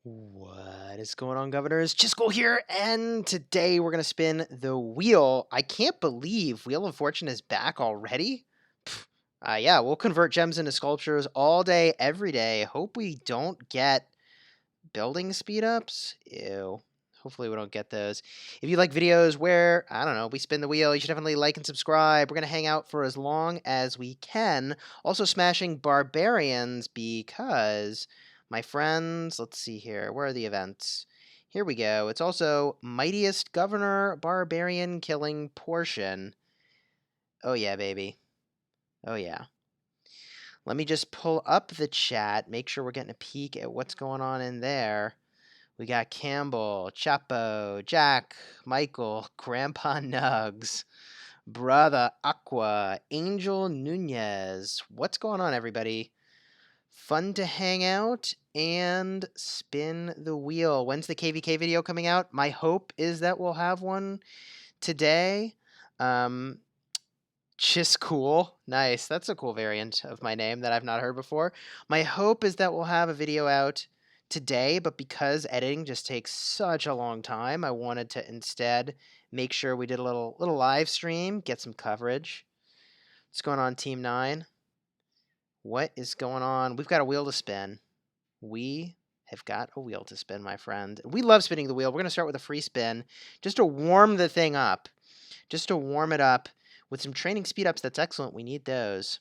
What is going on, governors? Chisgule here, and today we're going to spin the wheel. I can't believe Wheel of Fortune is back already. Yeah, we'll convert gems into sculptures all day, every day. Hope we don't get building speed ups. Ew. Hopefully we don't get those. If you like videos where, I don't know, we spin the wheel, you should definitely like and subscribe. We're going to hang out for as long as we can. Also smashing barbarians because my friends, let's see here. Where are the events? Here we go. It's also mightiest governor barbarian killing portion. Oh yeah, baby. Oh yeah. Let me just pull up the chat, make sure we're getting a peek at what's going on in there. We got Campbell, Chapo, Jack, Michael, Grandpa Nugs, Brother Aqua, Angel Nunez. What's going on, everybody? Fun to hang out and spin the wheel. When's the KVK video coming out? My hope is that we'll have one today. Chisgule. Nice. That's a cool variant of my name that I've not heard before. My hope is that we'll have a video out today, but because editing just takes such a long time, I wanted to instead make sure we did a little live stream, get some coverage. What's going on, Team 9? What is going on? We've got a wheel to spin. We have got a wheel to spin, my friend. We love spinning the wheel. We're going to start with a free spin just to warm the thing up. Just to warm it up. With some training speed ups, that's excellent. We need those.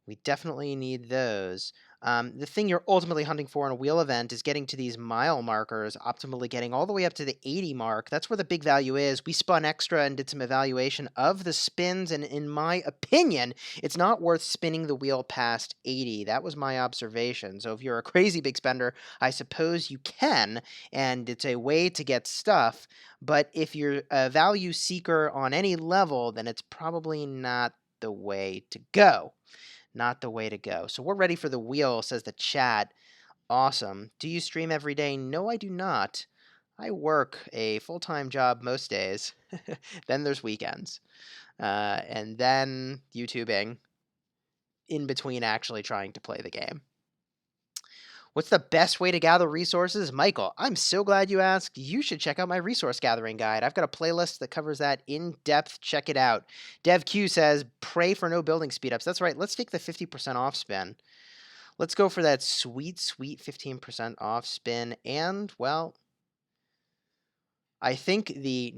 We definitely need those. The thing you're ultimately hunting for in a wheel event is getting to these mile markers, optimally getting all the way up to the 80 mark. That's where the big value is. We spun extra and did some evaluation of the spins, and in my opinion, it's not worth spinning the wheel past 80. That was my observation. So if you're a crazy big spender, I suppose you can, and it's a way to get stuff. But if you're a value seeker on any level, then it's probably not the way to go. Not the way to go. So we're ready for the wheel, says the chat. Awesome. Do you stream every day? No, I do not. I work a full-time job most days. Then there's weekends. And then YouTubing in between actually trying to play the game. What's the best way to gather resources? Michael, I'm so glad you asked. You should check out my resource gathering guide. I've got a playlist that covers that in depth. Check it out. DevQ says, pray for no building speedups. That's right. Let's take the 50% off spin. Let's go for that sweet, sweet 15% off spin. And, well, I think the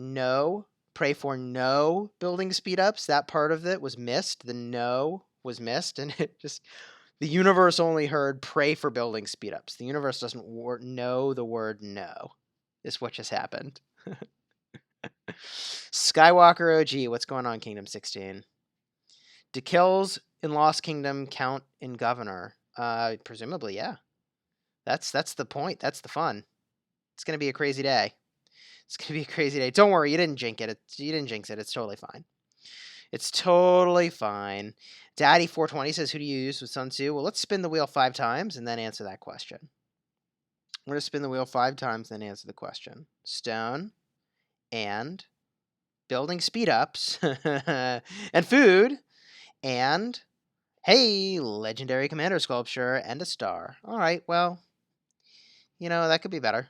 pray for no building speedups, that part of it was missed. The no was missed, and it just... The universe only heard pray for building speedups. The universe doesn't know the word no, is what just happened. Skywalker OG, what's going on, Kingdom 16? Do kills in Lost Kingdom count in Governor? Presumably, yeah. That's the point. That's the fun. It's going to be a crazy day. It's going to be a crazy day. Don't worry, you didn't jinx it. You didn't jinx it. It's totally fine. It's totally fine. Daddy420 says, who do you use with Sun Tzu? Well, let's spin the wheel 5 times and then answer that question. We're going to spin the wheel 5 times and then answer the question. Stone and building speed ups and food and, hey, legendary commander sculpture and a star. All right, well, you know, that could be better.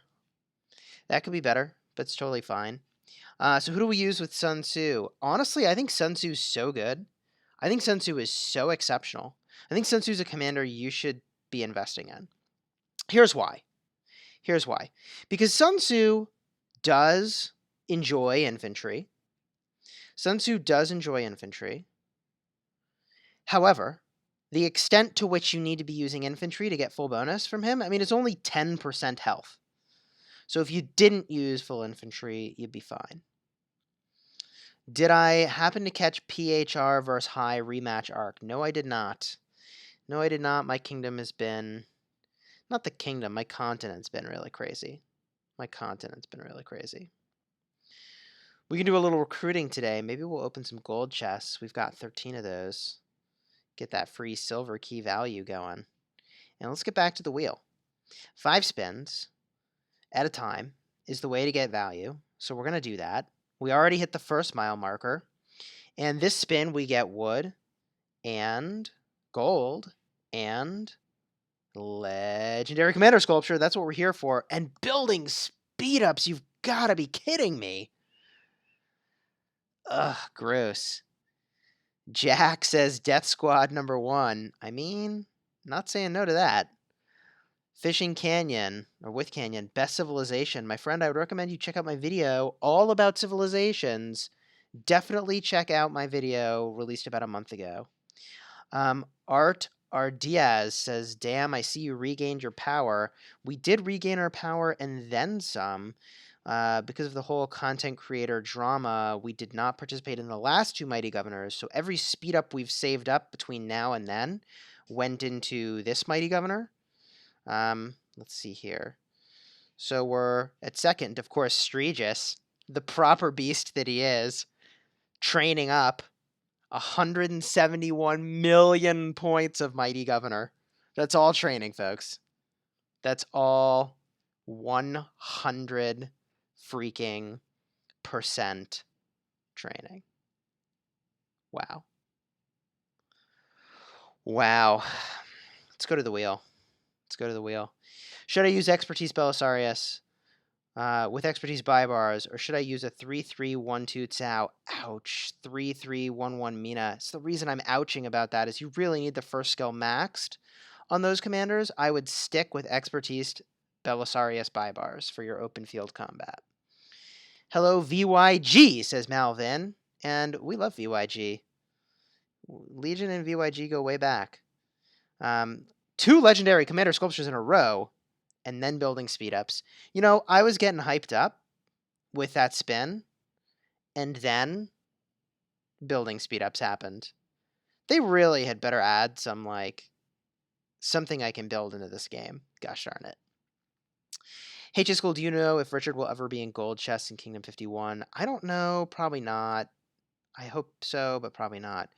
That could be better, but it's totally fine. So who do we use with Sun Tzu? Honestly, I think Sun Tzu's so good. I think Sun Tzu is so exceptional. I think Sun Tzu's a commander you should be investing in. Here's why. Here's why. Because Sun Tzu does enjoy infantry. Sun Tzu does enjoy infantry. However, the extent to which you need to be using infantry to get full bonus from him, I mean, it's only 10% health. So if you didn't use full infantry, you'd be fine. Did I happen to catch PHR versus High rematch arc? No, I did not. No, I did not. My kingdom has been... Not the kingdom, my continent's been really crazy. My continent's been really crazy. We can do a little recruiting today. Maybe we'll open some gold chests. We've got 13 of those. Get that free silver key value going. And let's get back to the wheel. 5 spins at a time is the way to get value. So we're going to do that. We already hit the first mile marker. And this spin, we get wood and gold and Legendary Commander Sculpture, that's what we're here for. And building speed-ups, you've got to be kidding me. Ugh, gross. Jack says Death Squad #1. I mean, not saying no to that. Fishing Canyon, or with Canyon, Best Civilization. My friend, I would recommend you check out my video all about civilizations. Definitely check out my video released about a month ago. Art R. Diaz says, damn, I see you regained your power. We did regain our power and then some. Because of the whole content creator drama, we did not participate in the last 2 Mighty Governors, so every speed up we've saved up between now and then went into this Mighty Governor. Let's see here. So we're at second, of course, Streegis, the proper beast that he is, training up 171 million points of Mighty Governor. That's all training, folks. That's all 100 freaking % training. Wow. Wow. Let's go to the wheel. Let's go to the wheel. Should I use Expertise Belisarius with Expertise Bybars, or should I use a 3-3-1-2 Tsao? Ouch. 3-3-1-1 Mina. So the reason I'm ouching about that is you really need the first skill maxed on those commanders. I would stick with Expertise Belisarius Bybars for your open field combat. Hello, VYG, says Malvin. And we love VYG. Legion and VYG go way back. 2 legendary commander sculptures in a row, and then building speed ups. You know, I was getting hyped up with that spin, and then building speed ups happened. They really had better add some, like, something I can build into this game. Gosh darn it. Hey, Chisgule, do you know if Richard will ever be in gold chests in Kingdom 51? I don't know. Probably not. I hope so, but probably not.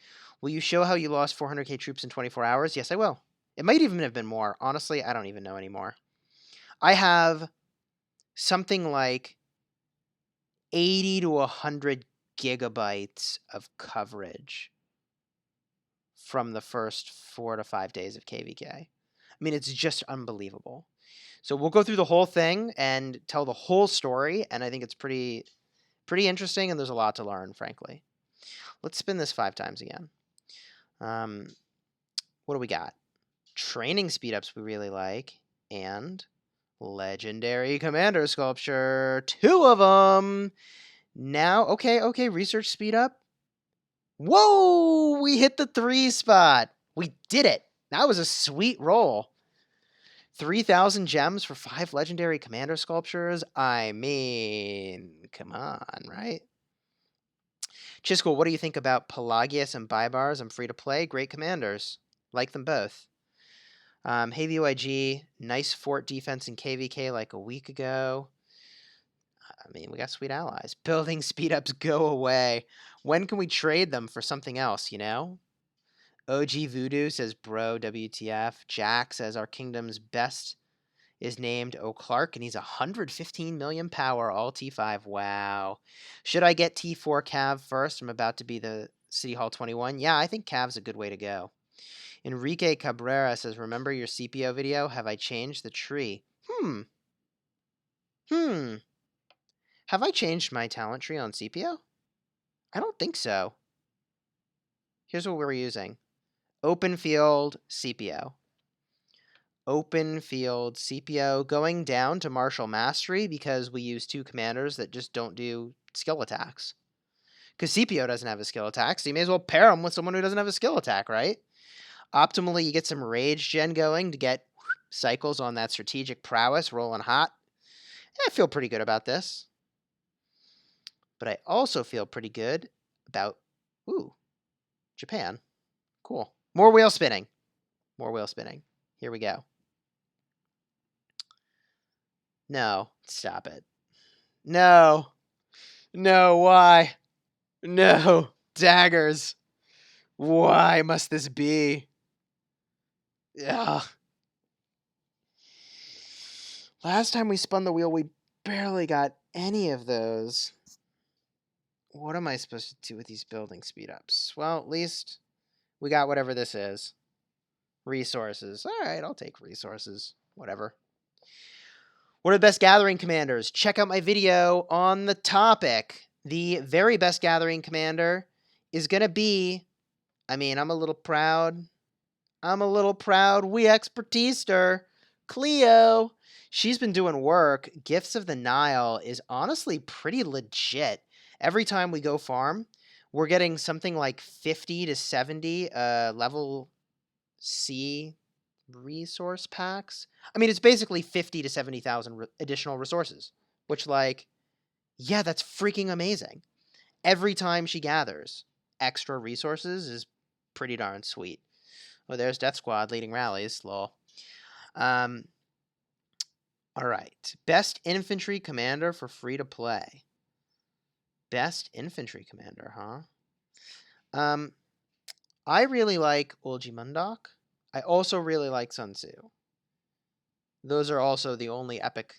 Will you show how you lost 400k troops in 24 hours? Yes, I will. It might even have been more. Honestly, I don't even know anymore. I have something like 80 to 100 gigabytes of coverage from the first 4 to 5 days of KVK. I mean, it's just unbelievable. So we'll go through the whole thing and tell the whole story, and I think it's pretty interesting, and there's a lot to learn, frankly. Let's spin this 5 times again. What do we got? Training speed-ups we really like, and legendary commander sculpture. 2 of them. Now, okay, research speed-up. Whoa, we hit the 3 spot. We did it. That was a sweet roll. 3,000 gems for 5 legendary commander sculptures. I mean, come on, right? Chisgule, what do you think about Pelagius and Bybars? I'm free to play. Great commanders. Like them both. Hey, VYG. Nice fort defense in KVK like a week ago. I mean, we got sweet allies. Building speed-ups go away. When can we trade them for something else, you know? OG Voodoo says, bro, WTF. Jack says, our kingdom's best is named O'Clark, and he's 115 million power, all T5. Wow. Should I get T4 Cav first? I'm about to be the City Hall 21. Yeah, I think Cav's a good way to go. Enrique Cabrera says, remember your CPO video? Have I changed the tree? Have I changed my talent tree on CPO? I don't think so. Here's what we're using. Open field CPO. Open field CPO going down to martial mastery because we use 2 commanders that just don't do skill attacks. Because CPO doesn't have a skill attack, so you may as well pair them with someone who doesn't have a skill attack, right? Optimally, you get some rage gen going to get cycles on that strategic prowess rolling hot. I feel pretty good about this. But I also feel pretty good about, Japan. Cool. More wheel spinning. More wheel spinning. Here we go. No, stop it. No. No, why? No. Daggers. Why must this be? Ugh. Last time we spun the wheel, we barely got any of those. What am I supposed to do with these building speed-ups? Well, at least we got whatever this is. Resources. All right, I'll take resources. Whatever. What are the best gathering commanders? Check out my video on the topic. The very best gathering commander is going to be, I mean, I'm a little proud. We expertise her. Cleo. She's been doing work. Gifts of the Nile is honestly pretty legit. Every time we go farm, we're getting something like 50 to 70 level C resource packs. I mean, it's basically 50 to 70,000 additional resources, which, like, yeah, that's freaking amazing. Every time she gathers extra resources is pretty darn sweet. Oh, there's Death Squad leading rallies. Lol. All right. Best infantry commander for free to play. Best infantry commander, huh? I really like Ulji Mundok. I also really like Sun Tzu. Those are also the only epic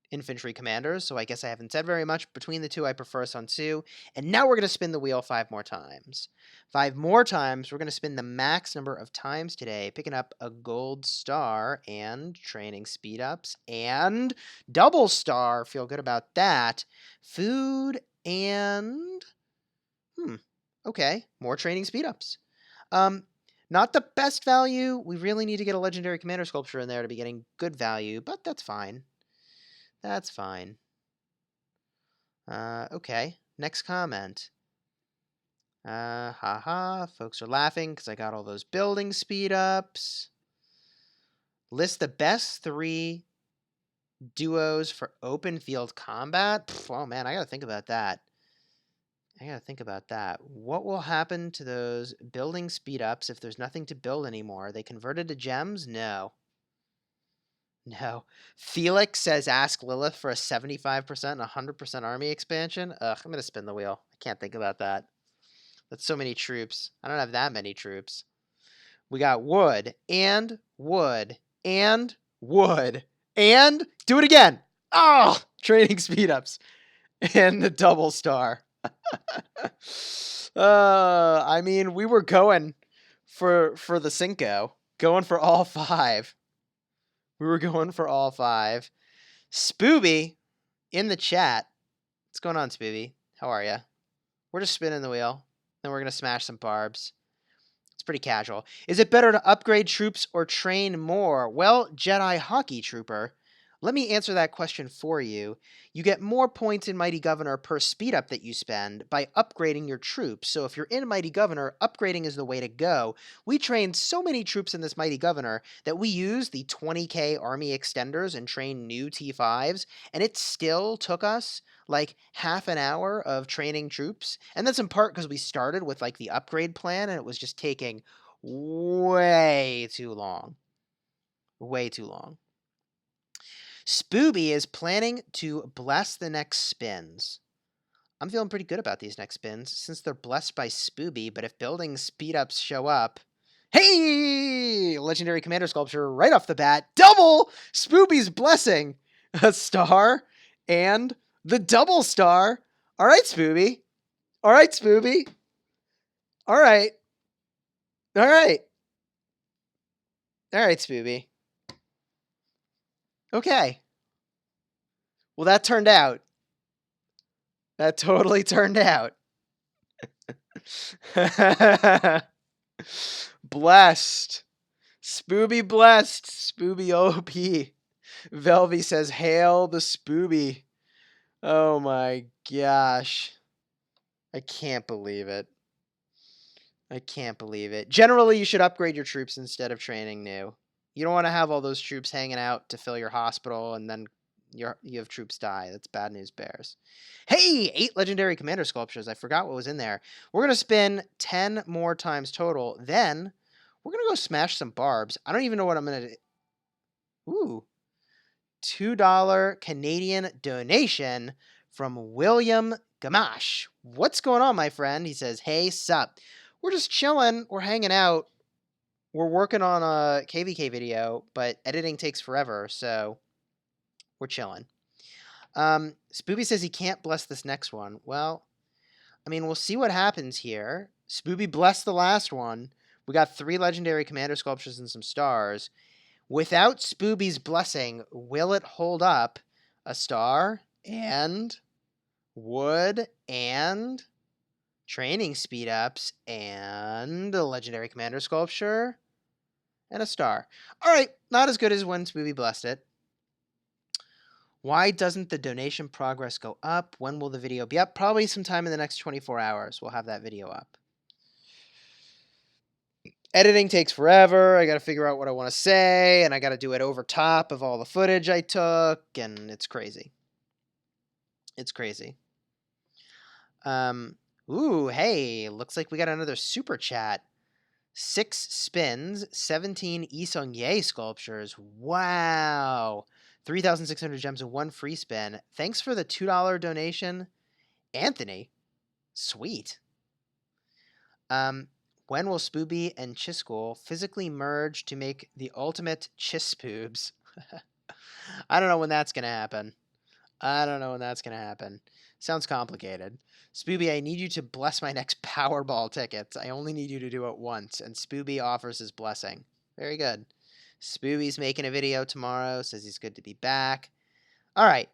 infantry commanders, so I guess I haven't said very much. Between the two, I prefer Sun Tzu. And now we're going to spin the wheel 5 more times. 5 more times. We're going to spin the max number of times today, picking up a gold star and training speed ups and double star. Feel good about that. Food and okay, more training speed ups. Not the best value. We really need to get a legendary commander sculpture in there to be getting good value, but that's fine. That's fine. Okay, next comment. Haha, folks are laughing because I got all those building speed ups. List the best 3 duos for open field combat. Oh man, I gotta think about that. What will happen to those building speed ups if there's nothing to build anymore? Are they converted to gems? No. No. Felix says ask Lilith for a 75% and 100% army expansion. Ugh, I'm going to spin the wheel. I can't think about that. That's so many troops. I don't have that many troops. We got wood and wood and wood and do it again. Oh, training speed ups and the double star. I mean, we were going for the Cinco, going for all 5. We were going for all 5. Spooby in the chat. What's going on, Spooby? How are you? We're just spinning the wheel. Then we're going to smash some barbs. It's pretty casual. Is it better to upgrade troops or train more? Well, Jedi Hockey Trooper, let me answer that question for you. You get more points in Mighty Governor per speed up that you spend by upgrading your troops. So if you're in Mighty Governor, upgrading is the way to go. We trained so many troops in this Mighty Governor that we used the 20k army extenders and trained new T5s, and it still took us like half an hour of training troops. And that's in part because we started with like the upgrade plan and it was just taking way too long. Way too long. Spooby is planning to bless the next spins. I'm feeling pretty good about these next spins since they're blessed by Spooby, but if building speed ups show up, hey! Legendary commander sculpture right off the bat. Double Spooby's blessing. A star and the double star. All right, Spooby. All right, Spooby. All right. All right. All right, Spooby. Okay. Well, that turned out. That totally turned out. Blessed. Spooby blessed. Spooby OP. Velvy says, hail the Spooby. Oh my gosh. I can't believe it. I can't believe it. Generally, you should upgrade your troops instead of training new. You don't want to have all those troops hanging out to fill your hospital and then you have troops die. That's bad news bears. Hey, 8 legendary commander sculptures. I forgot what was in there. We're going to spin 10 more times total. Then we're going to go smash some barbs. I don't even know what I'm going to do. Ooh. $2 Canadian donation from William Gamache. What's going on, my friend? He says, hey, sup. We're just chilling. We're hanging out. We're working on a KVK video, but editing takes forever, so we're chilling. Spooby says he can't bless this next one. Well, I mean, we'll see what happens here. Spooby blessed the last one. We got 3 legendary commander sculptures and some stars. Without Spooby's blessing, will it hold up a star and wood and training speed ups and a legendary commander sculpture and a star? All right, not as good as when Spooby blessed it. Why doesn't the donation progress go up? When will the video be up? Probably sometime in the next 24 hours. We'll have that video up. Editing takes forever. I got to figure out what I want to say, and I got to do it over top of all the footage I took, and it's crazy. It's crazy. Ooh, hey, looks like we got another super chat. 6 spins, 17 Isong Ye sculptures. Wow. 3,600 gems and 1 free spin. Thanks for the $2 donation, Anthony. Sweet. When will Spooby and Chisgule physically merge to make the ultimate Chispoobs? I don't know when that's going to happen. Sounds complicated. Spooby, I need you to bless my next Powerball tickets. I only need you to do it once. And Spooby offers his blessing. Very good. Spooby's making a video tomorrow. Says he's good to be back. All right.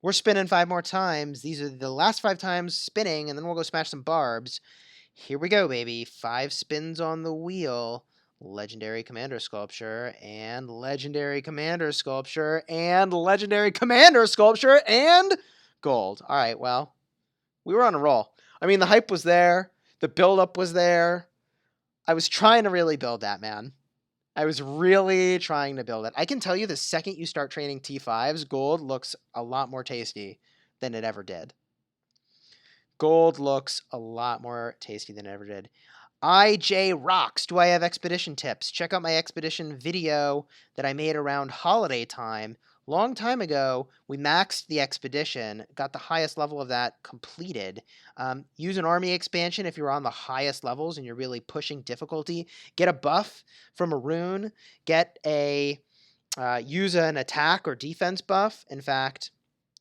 We're spinning 5 more times. These are the last 5 times spinning, and then we'll go smash some barbs. Here we go, baby. 5 spins on the wheel. Legendary Commander Sculpture, and Legendary Commander Sculpture, and Legendary Commander Sculpture, and gold. All right, well, we were on a roll. I mean, the hype was there. The buildup was there. I was trying to really build that, man. I was really trying to build it. I can tell you the second you start training T5s, gold looks a lot more tasty than it ever did. Gold looks a lot more tasty than it ever did. IJ rocks. Do I have expedition tips? Check out my expedition video that I made around holiday time. Long time ago, we maxed the expedition, got the highest level of that completed. Use an army expansion if you're on the highest levels and you're really pushing difficulty. Get a buff from a rune. Get a use an attack or defense buff. In fact,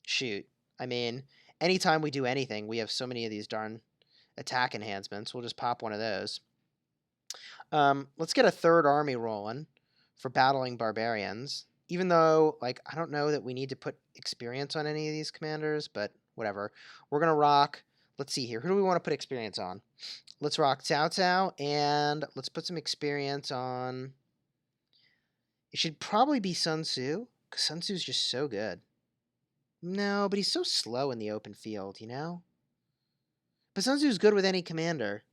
shoot. I mean, anytime we do anything, we have so many of these darn attack enhancements. We'll just pop one of those. Let's get a 3rd army rolling for battling barbarians. Even though, like, I don't know that we need to put experience on any of these commanders, but whatever. We're going to rock, let's see here. Who do we want to put experience on? Let's rock Cao Cao, and let's put some experience on... It should probably be Sun Tzu, because Sun Tzu's just so good. No, but he's so slow in the open field, you know? But Sun Tzu's good with any commander.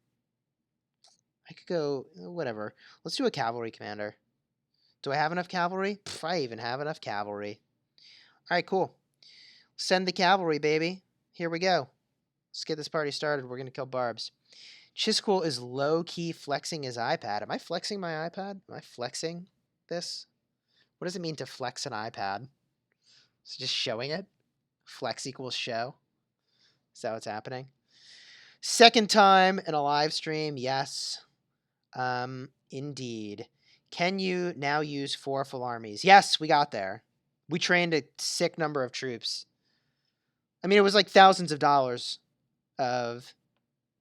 I could go, whatever. Let's do a cavalry commander. Do I have enough cavalry? Pff, I even have enough cavalry. All right, cool. Send the cavalry, baby. Here we go. Let's get this party started. We're going to kill barbs. Chisgule is low-key flexing his iPad. Am I flexing my iPad? Am I flexing this? What does it mean to flex an iPad? It's just showing it? Flex equals show? Is that what's happening? Second time in a live stream, yes. Indeed. Can you now use 4 full armies? Yes, we got there. We trained a sick number of troops. I mean, it was like thousands of dollars of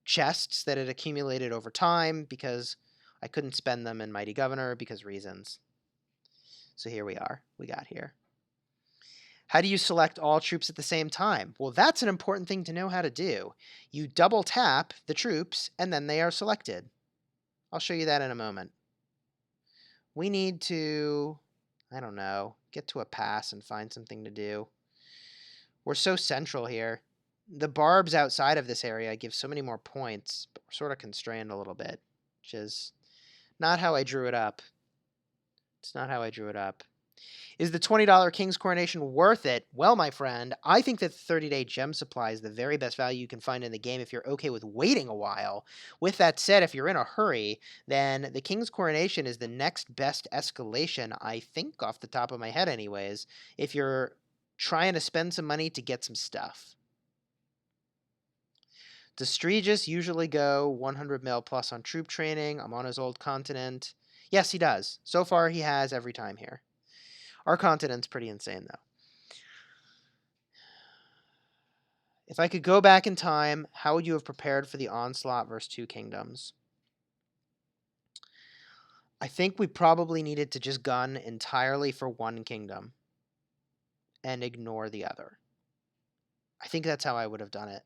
chests that had accumulated over time because I couldn't spend them in Mighty Governor because reasons. So here we are. We got here. How do you select all troops at the same time? Well, that's an important thing to know how to do. You double tap the troops, and then they are selected. I'll show you that in a moment. We need to, I don't know, get to a pass and find something to do. We're so central here. The barbs outside of this area give so many more points, but we're sort of constrained a little bit, which is not how I drew it up. It's not how I drew it up. Is the $20 King's Coronation worth it? Well, my friend, I think that the 30-day gem supply is the very best value you can find in the game if you're okay with waiting a while. With that said, if you're in a hurry, then the King's Coronation is the next best escalation, I think, off the top of my head anyways, if you're trying to spend some money to get some stuff. Does Streegis usually go 100 mil plus on troop training? I'm on his old continent. Yes, he does. So far, he has every time here. Our continent's pretty insane, though. If I could go back in time, how would you have prepared for the onslaught versus 2 kingdoms? I think we probably needed to just gun entirely for one kingdom and ignore the other. I think that's how I would have done it.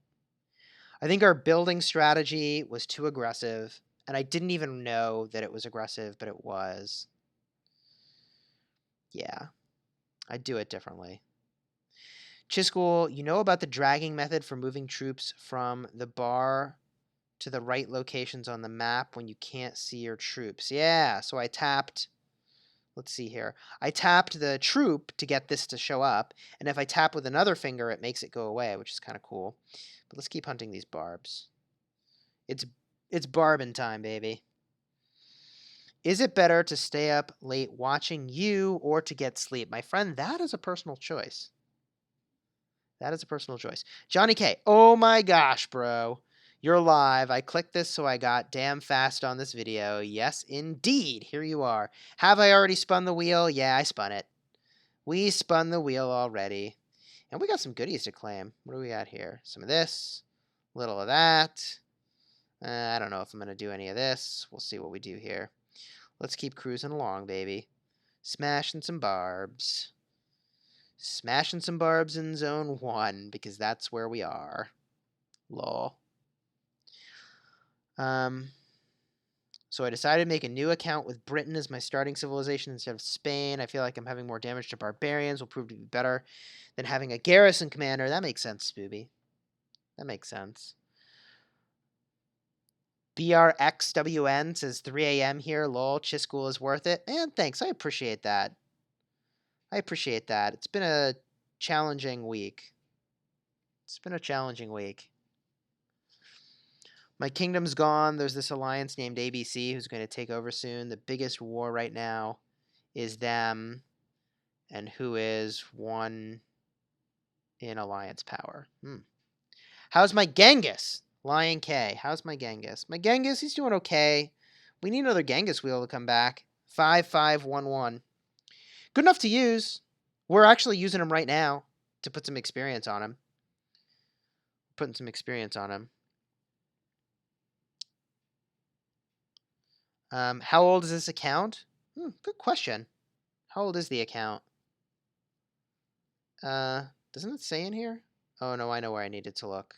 I think our building strategy was too aggressive, and I didn't even know that it was aggressive, but it was. Yeah, I'd do it differently. Chisgule, you know about the dragging method for moving troops from the bar to the right locations on the map when you can't see your troops. Yeah, so I tapped, let's see here. I tapped the troop to get this to show up, and if I tap with another finger, it makes it go away, which is kind of cool. But let's keep hunting these barbs. It's barbin time, baby. Is it better to stay up late watching you or to get sleep? My friend, that is a personal choice. That is a personal choice. Johnny K. Oh my gosh, bro. You're live. I clicked this so I got damn fast on this video. Yes, indeed. Here you are. Have I already spun the wheel? Yeah, I spun it. We spun the wheel already. And we got some goodies to claim. What do we got here? Some of this. A little of that. I don't know if I'm going to do any of this. We'll see what we do here. Let's keep cruising along, baby. Smashing some barbs. Smashing some barbs in zone 1, because that's where we are. Lol. So I decided to make a new account with Britain as my starting civilization instead of Spain. I feel like I'm having more damage to barbarians will prove to be better than having a garrison commander. That makes sense, Spooby. That makes sense. BRXWN says 3 a.m. here. Lol, Chisgule is worth it. And thanks, I appreciate that. I appreciate that. It's been a challenging week. It's been a challenging week. My kingdom's gone. There's this alliance named ABC who's going to take over soon. The biggest war right now is them and who is one in alliance power. How's my Genghis? Lion K. How's my Genghis? My Genghis, he's doing okay. We need another Genghis wheel to come back. 5511. Good enough to use. We're actually using him right now to put some experience on him. Putting some experience on him. How old is this account? Good question. How old is the account? Doesn't it say in here? Oh, no, I know where I needed to look.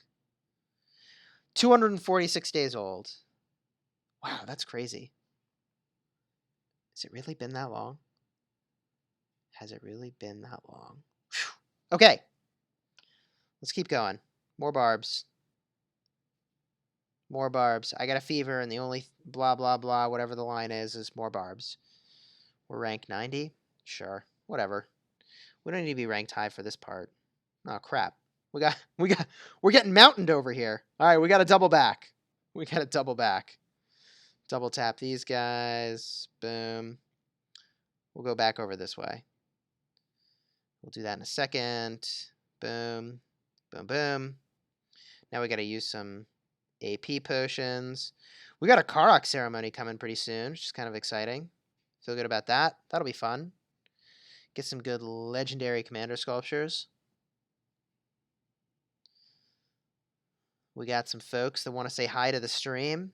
246 days old. Wow, that's crazy. Has it really been that long? Has it really been that long? Whew. Okay. Let's keep going. More barbs. More barbs. I got a fever, and the only blah, blah, blah, whatever the line is more barbs. We're ranked 90? Sure. Whatever. We don't need to be ranked high for this part. Oh, crap. We're getting mountained over here. All right, we got to double back. We got to double back. Double tap these guys. Boom. We'll go back over this way. We'll do that in a second. Boom. Boom, boom. Now we got to use some AP potions. We got a Karok ceremony coming pretty soon, which is kind of exciting. Feel good about that. That'll be fun. Get some good legendary commander sculptures. We got some folks that want to say hi to the stream.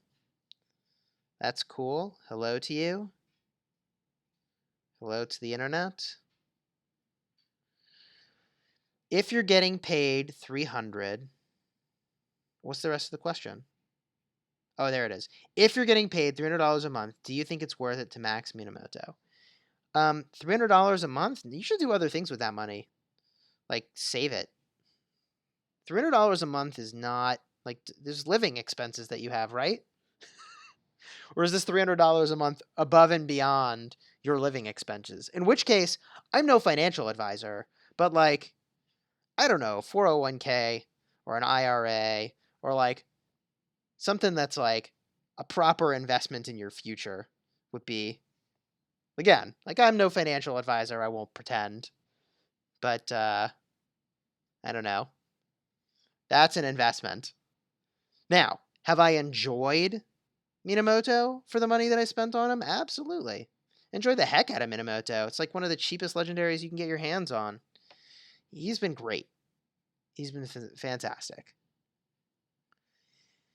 That's cool. Hello to you. Hello to the internet. If you're getting paid 300, what's the rest of the question? Oh, there it is. If you're getting paid $300 a month, do you think it's worth it to max Minamoto? $300 a month? You should do other things with that money. Like, save it. $300 a month is not, like, there's living expenses that you have, right? Or is this $300 a month above and beyond your living expenses? In which case, I'm no financial advisor, but like, I don't know, 401k or an IRA or like something that's like a proper investment in your future would be, again, like I'm no financial advisor, I won't pretend, but I don't know. That's an investment. Now, have I enjoyed Minamoto for the money that I spent on him? Absolutely. Enjoy the heck out of Minamoto. It's like one of the cheapest legendaries you can get your hands on. He's been great. He's been fantastic.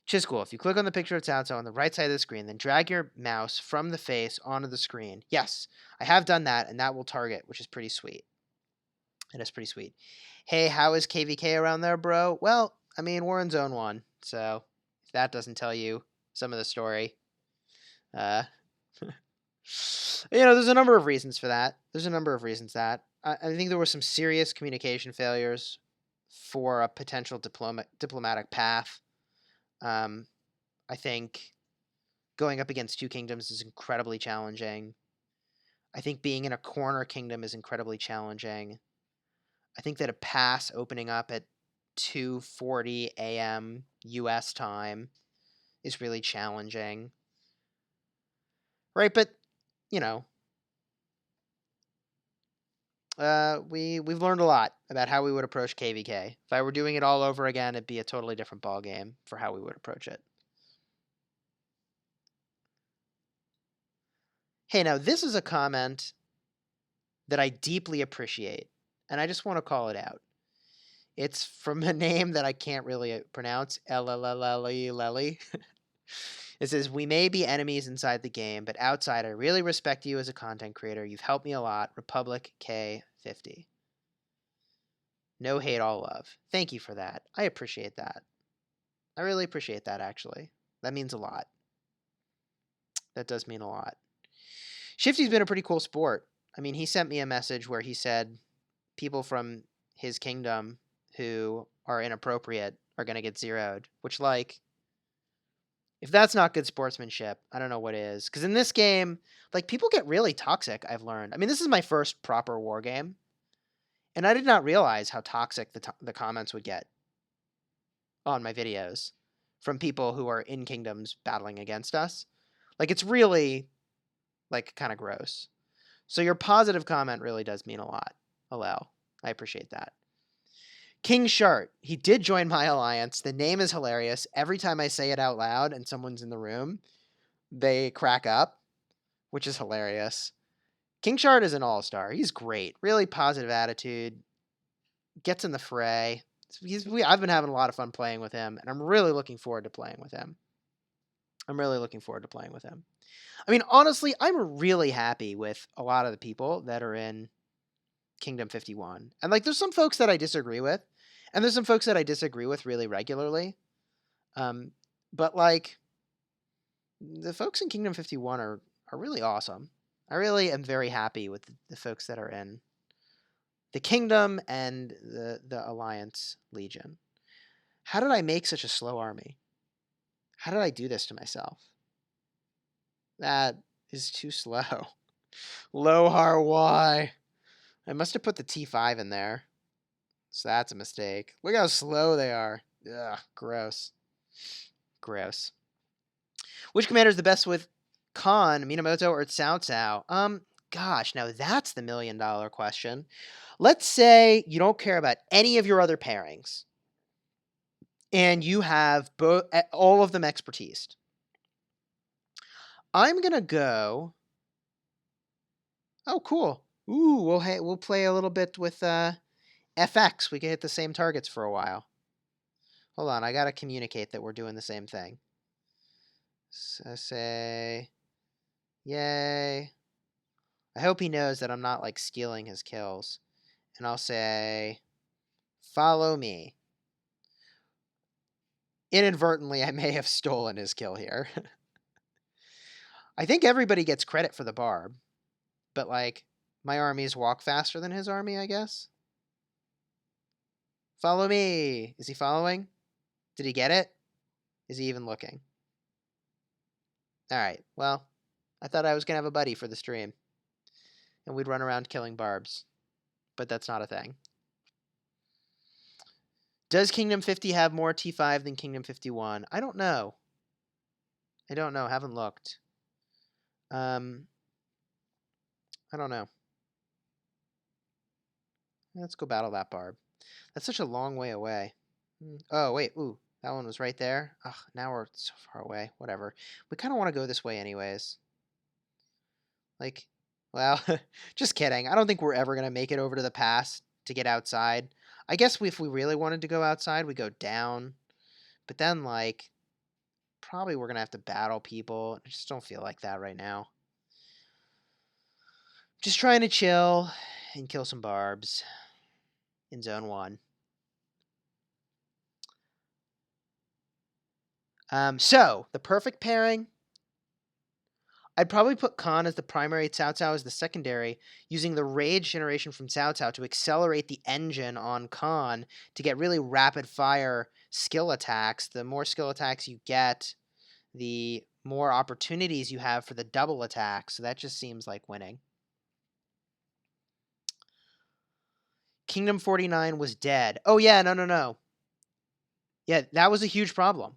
Chisgule, if you click on the picture of Cao Cao on the right side of the screen, then drag your mouse from the face onto the screen. Yes, I have done that, and that will target, which is pretty sweet. It is pretty sweet. Hey, how is KVK around there, bro? Well, I mean, we're in Zone 1, so if that doesn't tell you some of the story, uh, there's a number of reasons for that. There's a number of reasons that. I think there were some serious communication failures for a potential diplomatic path. I think going up against two kingdoms is incredibly challenging. I think being in a corner kingdom is incredibly challenging. I think that a pass opening up at 2:40 a.m. U.S. time is really challenging. Right, but, you know, we've learned a lot about how we would approach KVK. If I were doing it all over again, it'd be a totally different ballgame for how we would approach it. Hey, now this is a comment that I deeply appreciate, and I just want to call it out. It's from a name that I can't really pronounce, Lelly. It says, we may be enemies inside the game, but outside I really respect you as a content creator. You've helped me a lot. Republic K50. No hate, all love. Thank you for that. I appreciate that. I really appreciate that, actually. That means a lot. That does mean a lot. Shifty's been a pretty cool sport. I mean, he sent me a message where he said people from his kingdom who are inappropriate are going to get zeroed, which, like, if that's not good sportsmanship, I don't know what is. Because in this game, like, people get really toxic, I've learned. I mean, this is my first proper war game, and I did not realize how toxic the comments would get on my videos from people who are in kingdoms battling against us. Like, it's really, like, kind of gross. So your positive comment really does mean a lot, Alel. I appreciate that. King Shart, he did join my alliance. The name is hilarious. Every time I say it out loud and someone's in the room, they crack up, which is hilarious. King Shart is an all-star. He's great. Really positive attitude. Gets in the fray. I've been having a lot of fun playing with him, and I'm really looking forward to playing with him. I mean, honestly, I'm really happy with a lot of the people that are in Kingdom 51. And, like, there's some folks that I disagree with, and there's some folks that I disagree with really regularly. But, like, the folks in Kingdom 51 are really awesome. I really am very happy with the folks that are in the Kingdom and the Alliance Legion. How did I make such a slow army? How did I do this to myself? That is too slow. Lohar Y. I must have put the T5 in there. So that's a mistake. Look how slow they are. Ugh, gross. Gross. Which commander is the best with Khan, Minamoto, or Cao Cao? Gosh, now that's the million-dollar question. Let's say you don't care about any of your other pairings, and you have all of them expertised. I'm gonna go. Oh, cool. Ooh, we'll play a little bit with FX. We can hit the same targets for a while. Hold on, I gotta communicate that we're doing the same thing. So say, yay. I hope he knows that I'm not, like, stealing his kills. And I'll say, follow me. Inadvertently, I may have stolen his kill here. I think everybody gets credit for the Barb. But, like, my armies walk faster than his army, I guess. Follow me. Is he following? Did he get it? Is he even looking? All right, well, I thought I was going to have a buddy for the stream. And we'd run around killing Barbs. But that's not a thing. Does Kingdom 50 have more T5 than Kingdom 51? I don't know. I don't know. Haven't looked. I don't know. Let's go battle that Barb. That's such a long way away. Oh, wait. Ooh, that one was right there. Ugh, now we're so far away. Whatever. We kind of want to go this way anyways. Like, well, just kidding. I don't think we're ever going to make it over to the pass to get outside. I guess if we really wanted to go outside, we go down. But then, like, Probably we're going to have to battle people. I just don't feel like that right now. Just trying to chill and kill some barbs in zone 1. So, the perfect pairing, I'd probably put Khan as the primary, Cao Cao as the secondary, using the rage generation from Cao Cao to accelerate the engine on Khan to get really rapid fire skill attacks. The more skill attacks you get, the more opportunities you have for the double attack. So that just seems like winning. Kingdom 49 was dead. Oh, yeah, no. Yeah, that was a huge problem.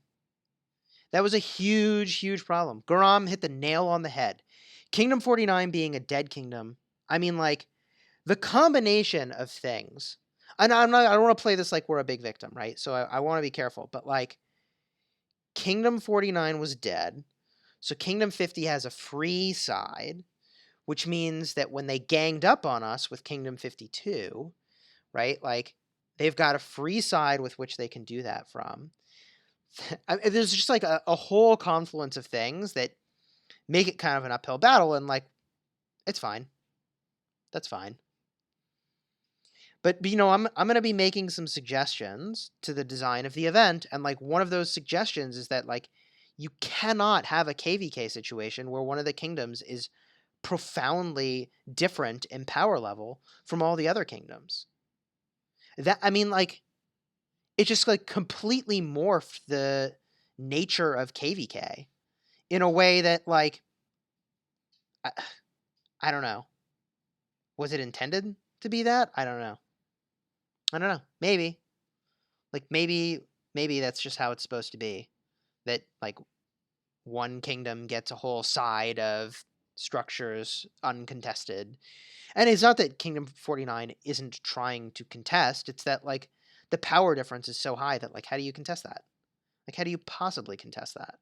That was a huge, huge problem. Garam hit the nail on the head. Kingdom 49 being a dead kingdom, I mean, like, the combination of things. And I don't want to play this like we're a big victim, right? So I want to be careful. But, like, Kingdom 49 was dead. So Kingdom 50 has a free side, which means that when they ganged up on us with Kingdom 52, right, like, they've got a free side with which they can do that from. There's just like a whole confluence of things that make it kind of an uphill battle, and like, it's fine. That's fine. But you know, I'm going to be making some suggestions to the design of the event, and like one of those suggestions is that like you cannot have a KVK situation where one of the kingdoms is profoundly different in power level from all the other kingdoms. That, I mean, like, it just like completely morphed the nature of KVK in a way that like I don't know. Was it intended to be that? I don't know. Maybe. Like maybe that's just how it's supposed to be. That like one kingdom gets a whole side of structures uncontested. And it's not that Kingdom 49 isn't trying to contest, it's that like the power difference is so high that like how do you contest that? Like how do you possibly contest that?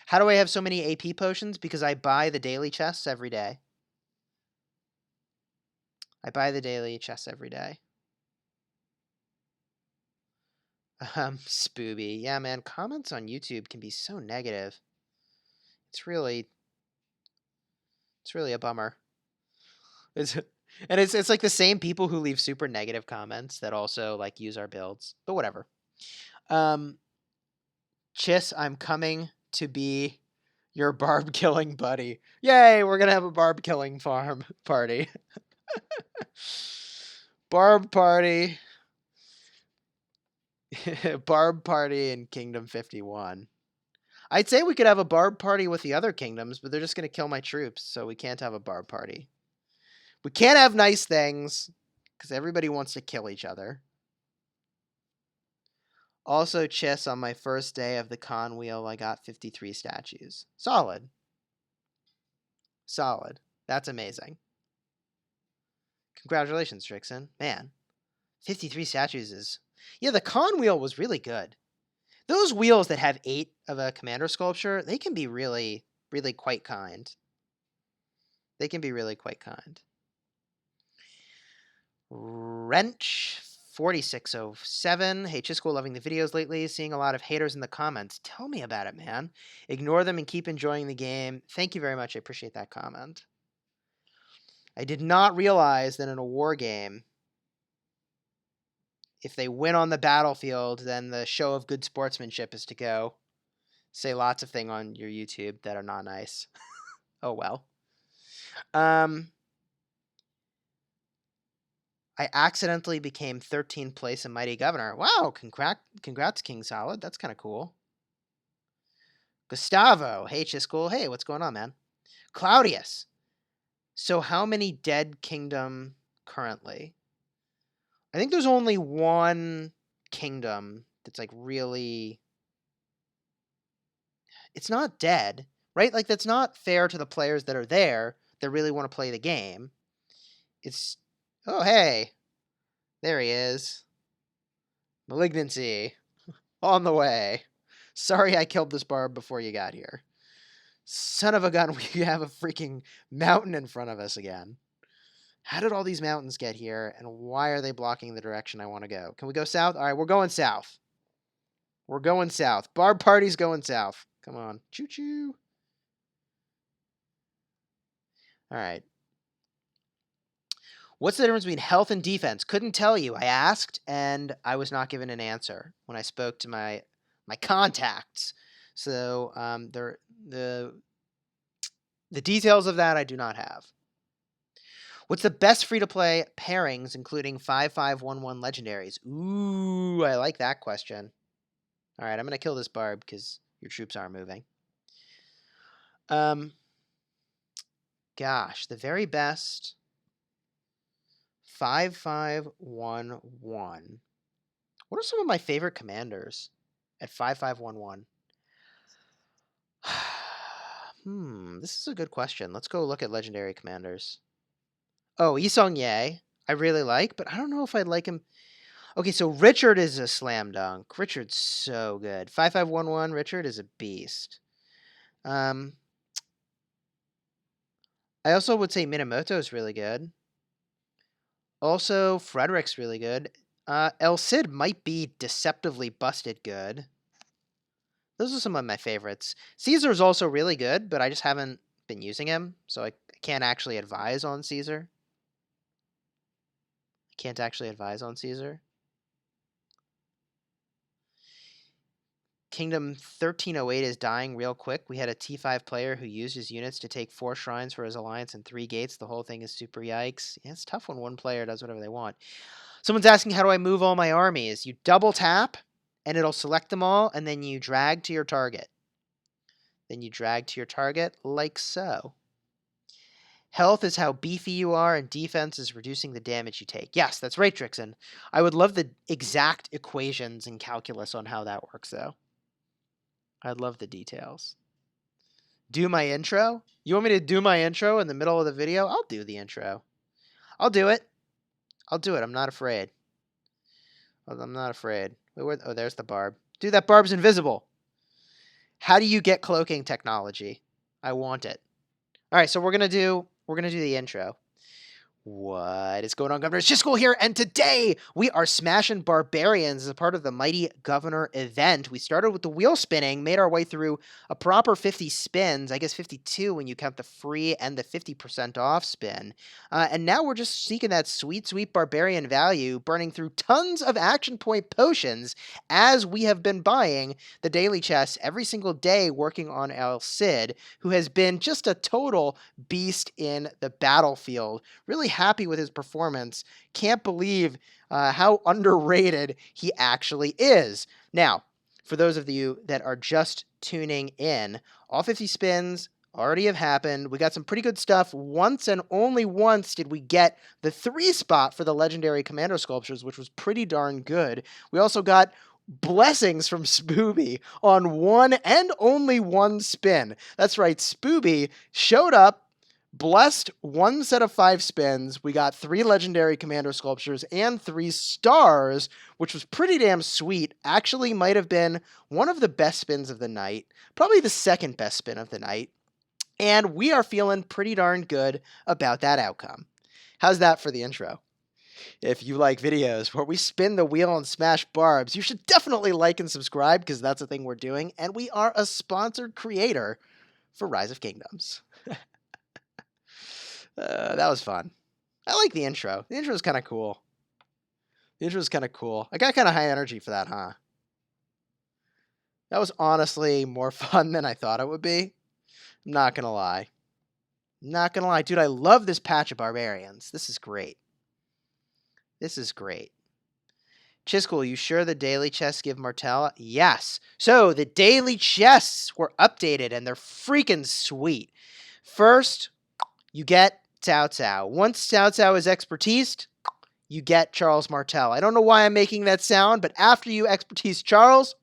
How do I have so many AP potions? Because I buy the daily chests every day. I buy the daily chests every day. Spooby. Yeah, man, comments on YouTube can be so negative. It's really a bummer. It's like the same people who leave super negative comments that also like use our builds. But whatever. Chis, I'm coming to be your barb killing buddy. Yay, we're gonna have a barb killing farm party. Barb party. Barb party in Kingdom 51. I'd say we could have a barb party with the other kingdoms, but they're just going to kill my troops, so we can't have a barb party. We can't have nice things, because everybody wants to kill each other. Also, Chess, on my first day of the con wheel, I got 53 statues. Solid. Solid. That's amazing. Congratulations, Trixon. Man, 53 statues is... Yeah, the con wheel was really good. Those wheels that have 8 of a commander sculpture, they can be really, really quite kind. They can be really quite kind. Wrench 4607. Hey, Chisgule, loving the videos lately. Seeing a lot of haters in the comments. Tell me about it, man. Ignore them and keep enjoying the game. Thank you very much. I appreciate that comment. I did not realize that in a war game, if they win on the battlefield, then the show of good sportsmanship is to go say lots of things on your YouTube that are not nice. Oh well. I accidentally became 13th place in Mighty Governor. Wow, congrats, King Solid. That's kind of cool. Gustavo. Hey, Chisgule. Hey, what's going on, man? Claudius. So how many dead kingdom currently? I think there's only one kingdom that's like really... It's not dead, right? Like that's not fair to the players that are there that really want to play the game. It's... Oh, hey. There he is. Malignancy. On the way. Sorry I killed this barb before you got here. Son of a gun, we have a freaking mountain in front of us again. How did all these mountains get here, and why are they blocking the direction I want to go? Can we go south? All right, we're going south. We're going south. Barb party's going south. Come on. Choo-choo. All right. What's the difference between health and defense? Couldn't tell you. I asked, and I was not given an answer when I spoke to my contacts. So the details of that I do not have. What's the best free-to-play pairings, including 5-5-1-1 legendaries? Ooh, I like that question. All right, I'm going to kill this Barb because your troops aren't moving. Gosh, the very best 5-5-1-1. What are some of my favorite commanders at 5-5-1-1? This is a good question. Let's go look at legendary commanders. Oh, Isong Ye, I really like, but I don't know if I'd like him. Okay, so Richard is a slam dunk. Richard's so good. 5-5-1-1, Richard is a beast. I also would say Minamoto is really good. Also, Frederick's really good. El Cid might be deceptively busted good. Those are some of my favorites. Caesar's also really good, but I just haven't been using him, so I can't actually advise on Caesar. Kingdom 1308 is dying real quick. We had a T5 player who used his units to take 4 shrines for his alliance and 3 gates. The whole thing is super yikes. Yeah, it's tough when one player does whatever they want. Someone's asking, how do I move all my armies? You double tap, and it'll select them all, and then you drag to your target. Like so. Health is how beefy you are, and defense is reducing the damage you take. Yes, that's right, Trixon. I would love the exact equations and calculus on how that works, though. I'd love the details. Do my intro? You want me to do my intro in the middle of the video? I'll do the intro. I'll do it. I'm not afraid. Wait, oh, there's the Barb. Dude, that Barb's invisible. How do you get cloaking technology? I want it. All right, so we're gonna do the intro. What is going on, Governor? Chisgule here, and today we are smashing barbarians as a part of the Mighty Governor event. We started with the wheel spinning, made our way through a proper 50 spins, I guess 52 when you count the free and the 50% off spin. And now we're just seeking that sweet, sweet barbarian value, burning through tons of action point potions as we have been buying the daily chests every single day working on El Cid, who has been just a total beast in the battlefield. Really happy with his performance. Can't believe how underrated he actually is. Now, for those of you that are just tuning in, all 50 spins already have happened. We got some pretty good stuff. Once and only once did we get the 3 spot for the legendary commander sculptures, which was pretty darn good. We also got blessings from Spooby on one and only one spin. That's right, Spooby showed up, blessed 1 set of 5 spins. We got 3 legendary commander sculptures and 3 stars, which was pretty damn sweet. Actually might have been one of the best spins of the night, probably the second best spin of the night. And we are feeling pretty darn good about that outcome. How's that for the intro? If you like videos where we spin the wheel and smash barbs, you should definitely like and subscribe because that's the thing we're doing. And we are a sponsored creator for Rise of Kingdoms. That was fun. I like the intro. The intro is kind of cool. I got kind of high energy for that, huh? That was honestly more fun than I thought it would be. I'm not going to lie. Dude, I love this patch of barbarians. This is great. Chisgule, you sure the daily chests give Martell? Yes. So the daily chests were updated and they're freaking sweet. First, you get Cao Cao. Once Cao Cao is expertised, you get Charles Martel. I don't know why I'm making that sound, but after you expertise Charles,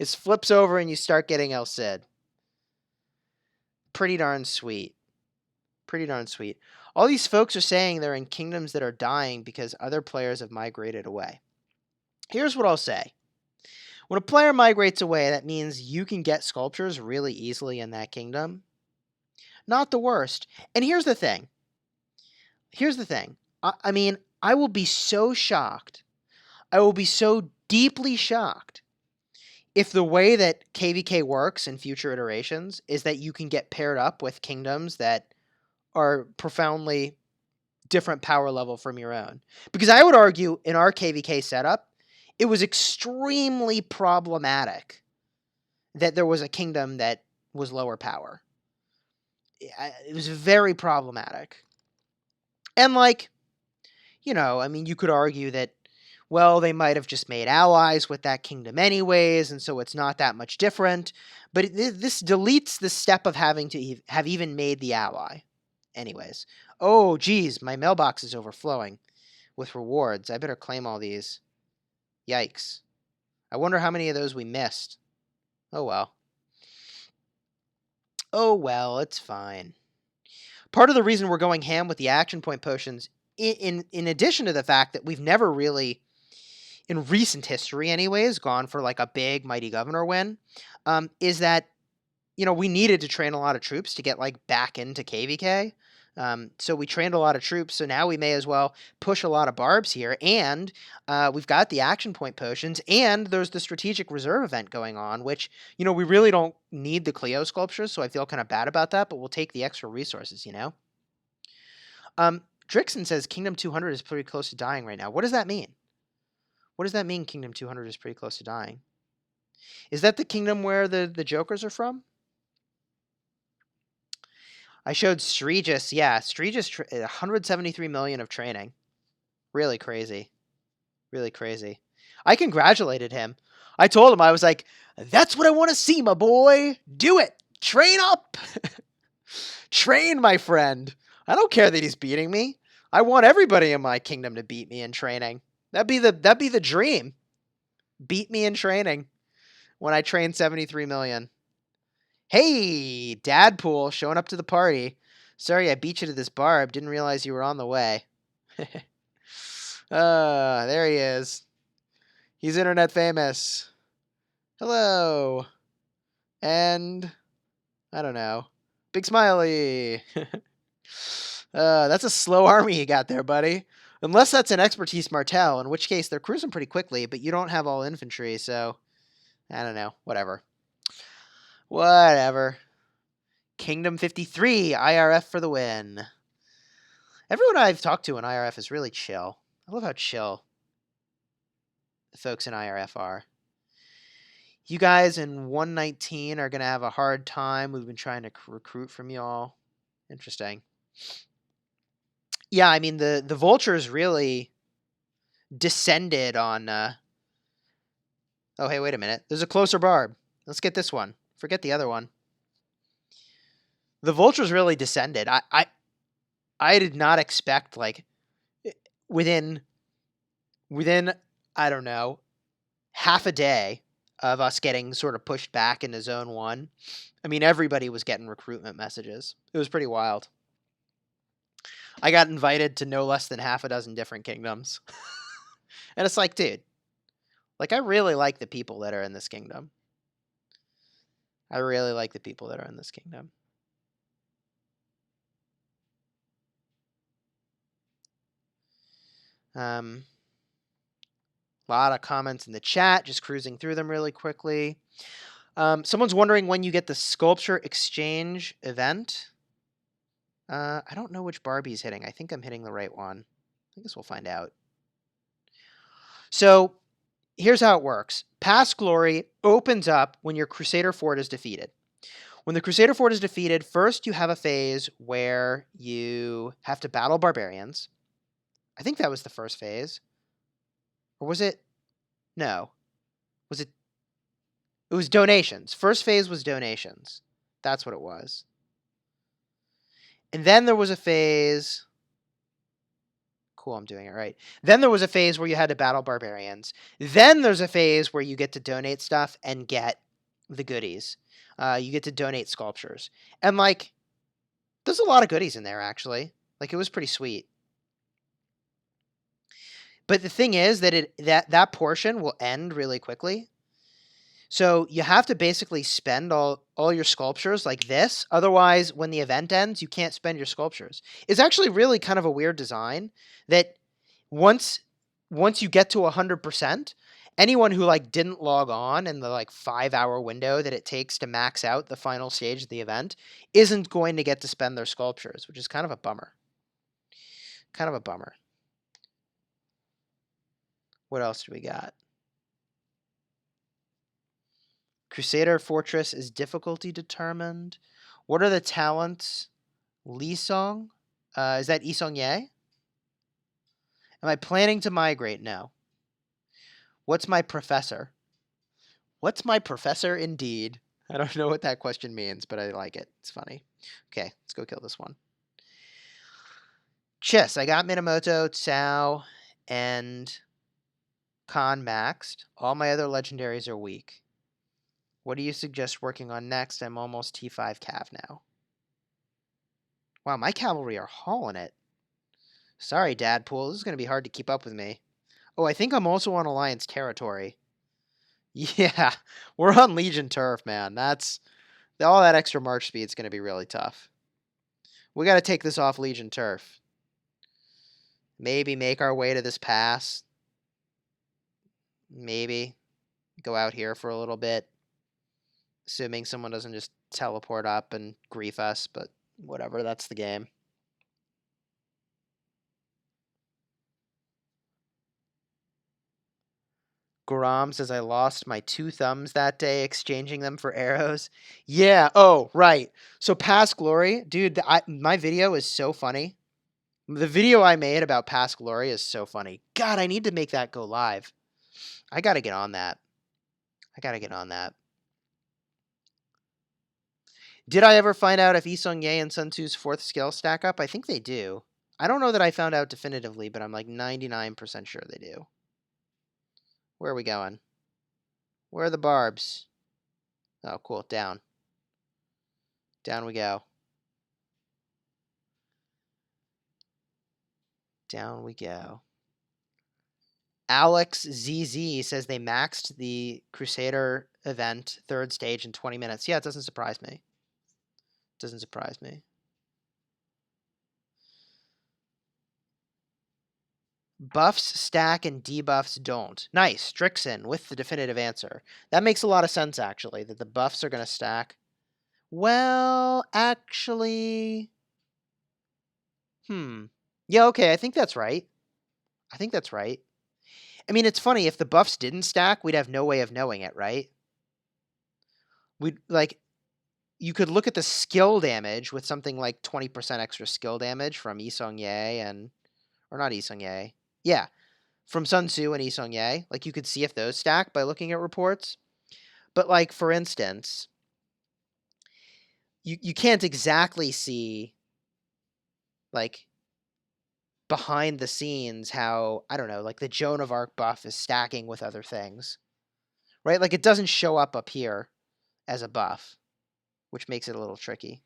it flips over and you start getting El Cid. Pretty darn sweet. All these folks are saying they're in kingdoms that are dying because other players have migrated away. Here's what I'll say. When a player migrates away, that means you can get sculptures really easily in that kingdom. Not the worst. And here's the thing. I mean, I will be so shocked. I will be so deeply shocked if the way that KVK works in future iterations is that you can get paired up with kingdoms that are profoundly different power level from your own. Because I would argue in our KVK setup, it was extremely problematic that there was a kingdom that was lower power. It was very problematic. And like, I mean, you could argue that, well, they might have just made allies with that kingdom anyways, and so it's not that much different. But this deletes the step of having to have even made the ally. Anyways. Oh, geez, my mailbox is overflowing with rewards. I better claim all these. Yikes. I wonder how many of those we missed. Oh, well. Oh, well, it's fine. Part of the reason we're going ham with the action point potions, in addition to the fact that we've never really, in recent history anyways, gone for like a big Mighty Governor win, is that, we needed to train a lot of troops to get like back into KVK. So we trained a lot of troops, so now we may as well push a lot of barbs here, and we've got the action point potions, and there's the strategic reserve event going on, which, we really don't need the Cleo sculptures, so I feel kind of bad about that, but we'll take the extra resources, Drixon says Kingdom 200 is pretty close to dying right now. What does that mean? What does that mean, Kingdom 200 is pretty close to dying? Is that the kingdom where the Jokers are from? I showed Stregis. Yeah, Stregis, 173 million of training. Really crazy. Really crazy. I congratulated him. I told him, I was like, that's what I want to see, my boy. Do it. Train up. Train, my friend. I don't care that he's beating me. I want everybody in my kingdom to beat me in training. That'd be the dream. Beat me in training when I train 73 million. Hey, Dadpool, showing up to the party. Sorry I beat you to this Barb. Didn't realize you were on the way. There he is. He's internet famous. Hello. And, I don't know. Big smiley. That's a slow army you got there, buddy. Unless that's an expertise Martel, in which case they're cruising pretty quickly, but you don't have all infantry, so I don't know. Whatever. Whatever. Kingdom 53, IRF for the win. Everyone I've talked to in IRF is really chill. I love how chill the folks in IRF are. You guys in 119 are going to have a hard time. We've been trying to recruit from y'all. Interesting. Yeah, I mean, the vultures really descended on... Oh, hey, wait a minute. There's a closer Barb. Let's get this one. Forget the other one. The vultures really descended. I did not expect, like, within I don't know, half a day of us getting sort of pushed back into Zone 1. I mean, everybody was getting recruitment messages. It was pretty wild. I got invited to no less than half a dozen different kingdoms. And it's like, dude, like, I really like the people that are in this kingdom. I really like the people that are in this kingdom. A lot of comments in the chat, just cruising through them really quickly. Someone's wondering when you get the sculpture exchange event. I don't know which Barbie's hitting. I think I'm hitting the right one. I guess we'll find out. So here's how it works. Past Glory opens up when your Crusader Fort is defeated. When the Crusader Fort is defeated, first you have a phase where you have to battle barbarians. I think that was the first phase. Or was it? No. Was it? It was donations. First phase was donations. That's what it was. And then there was a phase... Cool, I'm doing it right. Then there was a phase where you had to battle barbarians. Then there's a phase where you get to donate stuff and get the goodies. You get to donate sculptures. And, like, there's a lot of goodies in there, actually. Like, it was pretty sweet. But the thing is that that portion will end really quickly. So you have to basically spend all your sculptures like this. Otherwise, when the event ends, you can't spend your sculptures. It's actually really kind of a weird design that once you get to 100%, anyone who like didn't log on in the like 5-hour window that it takes to max out the final stage of the event isn't going to get to spend their sculptures, which is kind of a bummer. Kind of a bummer. What else do we got? Crusader Fortress is difficulty determined. What are the talents? Lee Song? Is that Yi Song Ye? Am I planning to migrate? No. What's my professor? What's my professor indeed? I don't know what that question means, but I like it. It's funny. Okay, let's go kill this one. Chess. I got Minamoto, Tsao, and Khan maxed. All my other legendaries are weak. What do you suggest working on next? I'm almost T5 Cav now. Wow, my cavalry are hauling it. Sorry, Dadpool. This is going to be hard to keep up with me. Oh, I think I'm also on Alliance territory. Yeah, we're on Legion turf, man. That's all that extra march speed is going to be really tough. We got to take this off Legion turf. Maybe make our way to this pass. Maybe go out here for a little bit. Assuming someone doesn't just teleport up and grief us, but whatever, that's the game. Guram says, I lost my 2 thumbs that day exchanging them for arrows. Yeah, oh, right. So Past Glory, dude, my video is so funny. The video I made about Past Glory is so funny. God, I need to make that go live. I got to get on that. Did I ever find out if Yi Sung Ye and Sun Tzu's 4th skill stack up? I think they do. I don't know that I found out definitively, but I'm like 99% sure they do. Where are we going? Where are the barbs? Oh, cool. Down. Down we go. Down we go. Alex ZZ says they maxed the Crusader event 3rd stage in 20 minutes. Yeah, it doesn't surprise me. Doesn't surprise me. Buffs stack and debuffs don't. Nice. Strixon with the definitive answer. That makes a lot of sense, actually, that the buffs are going to stack. Well, actually... Yeah, okay, I think that's right. I mean, it's funny, if the buffs didn't stack, we'd have no way of knowing it, right? You could look at the skill damage with something like 20% extra skill damage from Yi Sung Ye and... Or not Yi Sung Ye. Yeah, from Sun Tzu and Yi Sung Ye. Like, you could see if those stack by looking at reports. But, like, for instance, you can't exactly see, like, behind the scenes how, I don't know, like, the Joan of Arc buff is stacking with other things. Right? Like, it doesn't show up here as a buff, which makes it a little tricky.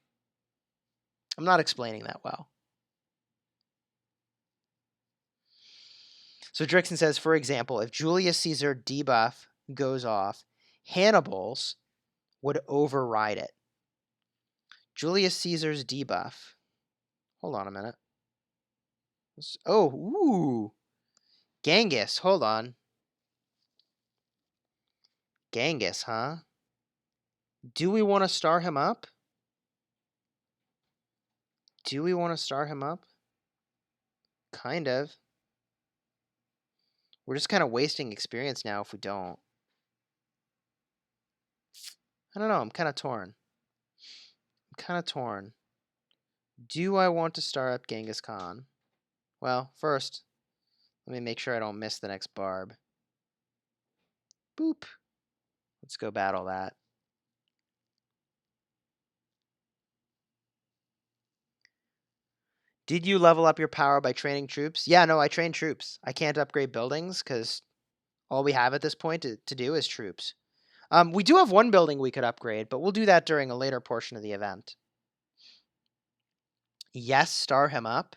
I'm not explaining that well. So Drixon says, for example, if Julius Caesar debuff goes off, Hannibal's would override it. Julius Caesar's debuff. Hold on a minute. Oh, ooh. Genghis, hold on. Genghis, huh? Do we want to star him up? Kind of. We're just kind of wasting experience now if we don't. I don't know. I'm kind of torn. Do I want to star up Genghis Khan? Well, first, let me make sure I don't miss the next Barb. Boop. Let's go battle that. Did you level up your power by training troops? Yeah, no, I train troops. I can't upgrade buildings because all we have at this point to do is troops. We do have one building we could upgrade, but we'll do that during a later portion of the event. Yes, star him up.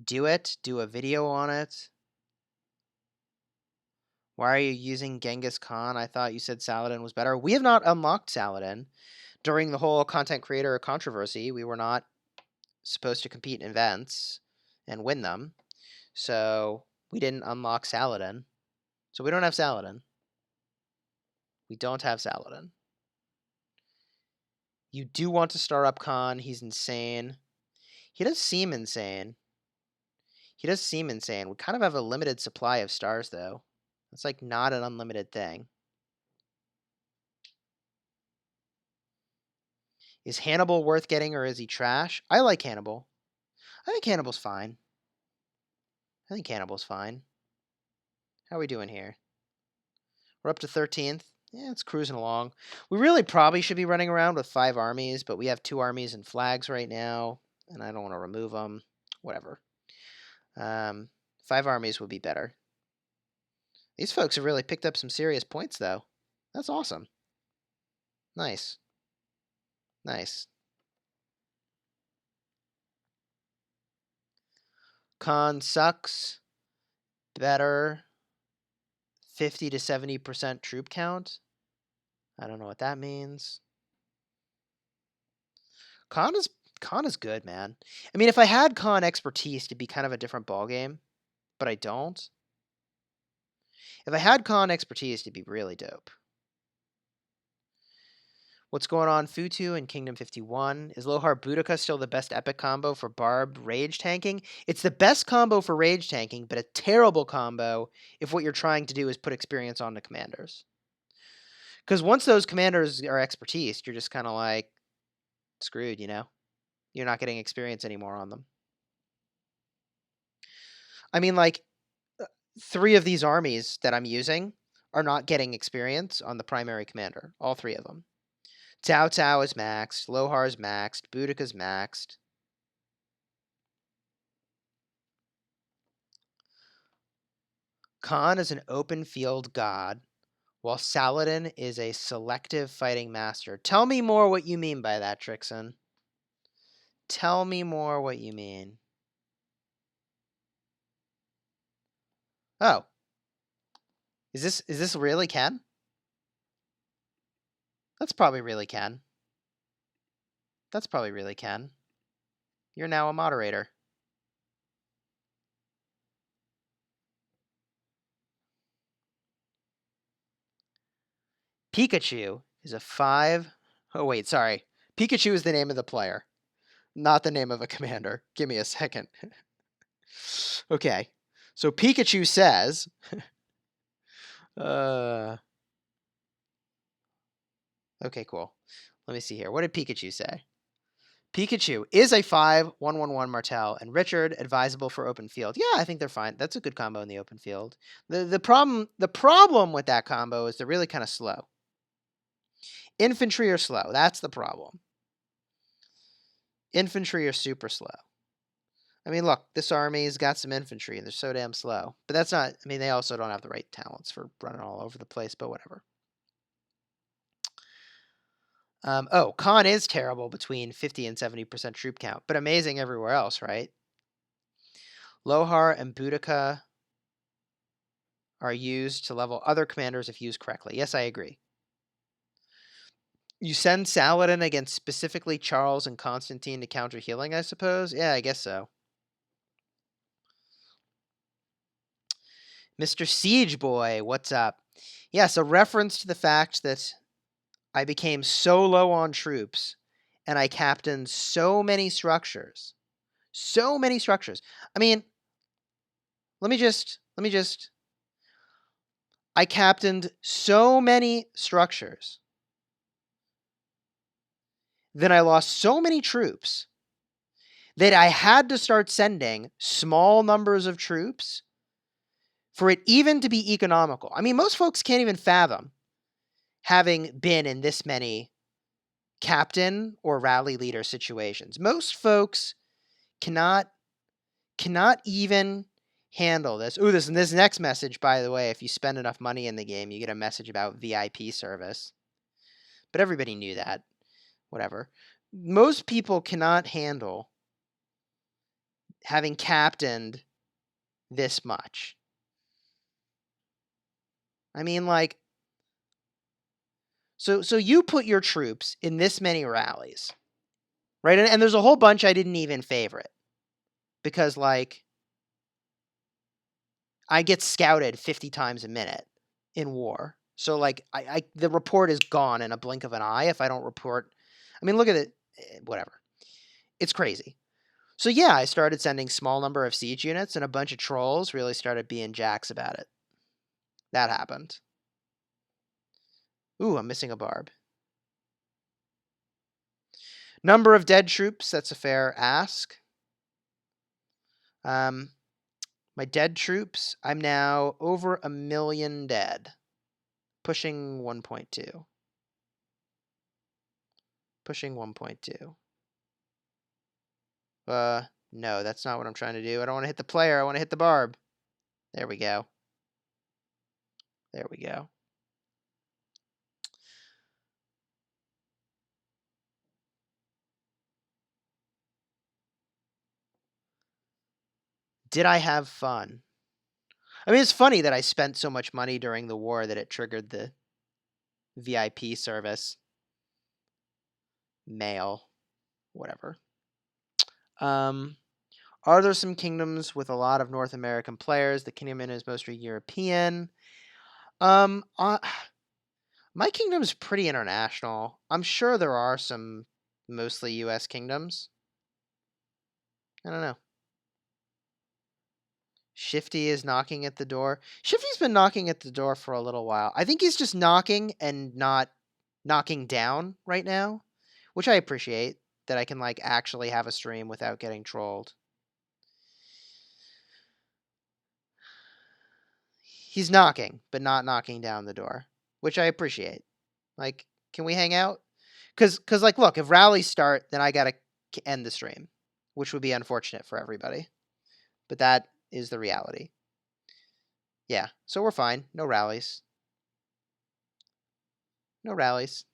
Do it. Do a video on it. Why are you using Genghis Khan? I thought you said Saladin was better. We have not unlocked Saladin. During the whole content creator controversy, we were not supposed to compete in events and win them. So We didn't unlock Saladin. So we don't have Saladin. We don't have Saladin. You do want to star up Khan. He's insane. He does seem insane. He does seem insane. We kind of have a limited supply of stars, though. It's like not an unlimited thing. Is Hannibal worth getting, or is he trash? I like Hannibal. I think Hannibal's fine. I think Hannibal's fine. How are we doing here? We're up to 13th. Yeah, it's cruising along. We really probably should be running around with 5 armies, but we have 2 armies and flags right now, and I don't want to remove them. Whatever. 5 armies would be better. These folks have really picked up some serious points, though. That's awesome. Nice. Nice. Khan sucks. Better. 50 to 70% troop count. I don't know what that means. Khan is good, man. I mean, if I had Khan expertise, it'd be kind of a different ballgame, but I don't. If I had Khan expertise, it'd be really dope. What's going on, Futu in Kingdom 51? Is Lohar Boudica still the best epic combo for Barb rage tanking? It's the best combo for rage tanking, but a terrible combo if what you're trying to do is put experience on the commanders. Because once those commanders are expertise, you're just kind of like screwed, you know? You're not getting experience anymore on them. I mean, like, 3 of these armies that I'm using are not getting experience on the primary commander. All 3 of them. Cao Cao is maxed. Lohar is maxed. Boudica's maxed. Khan is an open field god, while Saladin is a selective fighting master. Tell me more what you mean by that, Trixon. Tell me more what you mean. Oh. Is this really Ken? That's probably really Ken. That's probably really Ken. You're now a moderator. Pikachu is a 5. Oh, wait, sorry. Pikachu is the name of the player, not the name of a commander. Give me a second. Okay. So Pikachu says, okay, cool. Let me see here. What did Pikachu say? Pikachu is a 5/1/1/1 Martel, and Richard advisable for open field. Yeah, I think they're fine. That's a good combo in the open field. The problem with that combo is they're really kind of slow. Infantry are slow. That's the problem. Infantry are super slow. I mean, look, this army's got some infantry, and they're so damn slow. But that's not, I mean, they also don't have the right talents for running all over the place, but whatever. Oh, Khan is terrible between 50 and 70% troop count, but amazing everywhere else, right? Lohar and Boudica are used to level other commanders if used correctly. Yes, I agree. You send Saladin against specifically Charles and Constantine to counter healing, I suppose? Yeah, I guess so. Mr. Siege Boy, what's up? Yes, a reference to the fact that I became so low on troops and I captained so many structures. So many structures. I mean, let me just I captained so many structures. Then I lost so many troops that I had to start sending small numbers of troops for it even to be economical. I mean, most folks can't even fathom having been in this many captain or rally leader situations. Most folks cannot even handle this. Ooh, this next message, by the way, if you spend enough money in the game, you get a message about VIP service. But everybody knew that. Whatever. Most people cannot handle having captained this much. I mean, like, so you put your troops in this many rallies, right? And there's a whole bunch I didn't even favorite because, like, I get scouted 50 times a minute in war. So like the report is gone in a blink of an eye if I don't report. I mean, look at it. Whatever. It's crazy. So yeah, I started sending small number of siege units, and a bunch of trolls really started being jacks about it. That happened. Ooh, I'm missing a Barb. Number of dead troops, that's a fair ask. My dead troops, I'm now over 1 million dead. Pushing 1.2. Pushing 1.2. No, that's not what I'm trying to do. I don't want to hit the player. I want to hit the Barb. There we go. There we go. Did I have fun? I mean, it's funny that I spent so much money during the war that it triggered the VIP service. Mail. Whatever. Are there some kingdoms with a lot of North American players? The kingdom is mostly European. My kingdom's pretty international. I'm sure there are some mostly US kingdoms. I don't know. Shifty is knocking at the door. Shifty's been knocking at the door for a little while. I think he's just knocking and not knocking down right now, which I appreciate, that I can like actually have a stream without getting trolled. He's knocking, but not knocking down the door, which I appreciate. Like, can we hang out? Cause like, look, if rallies start, then I gotta end the stream, which would be unfortunate for everybody. But that is the reality. Yeah, so we're fine. No rallies. No rallies.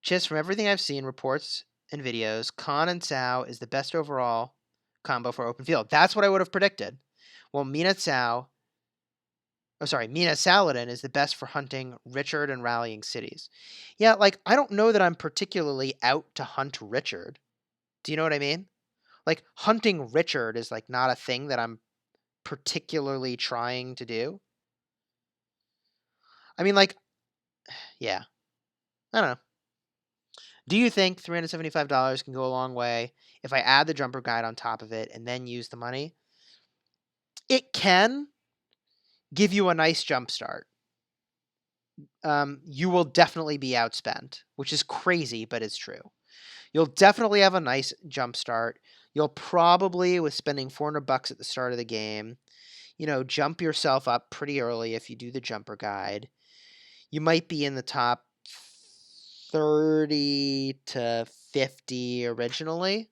Just from everything I've seen, reports and videos, Khan and Cao is the best overall combo for open field. That's what I would have predicted. Well, Mina Saladin is the best for hunting Richard and rallying cities. Yeah, like, I don't know that I'm particularly out to hunt Richard. Do you know what I mean? Like, hunting Richard is, like, not a thing that I'm particularly trying to do. I mean, like, yeah. I don't know. Do you think $375 can go a long way if I add the jumper guide on top of it and then use the money? It can give you a nice jump start. You will definitely be outspent, which is crazy, but it's true. You'll definitely have a nice jump start. You'll probably, with spending $400 at the start of the game, jump yourself up pretty early if you do the jumper guide. You might be in the top 30 to 50 originally.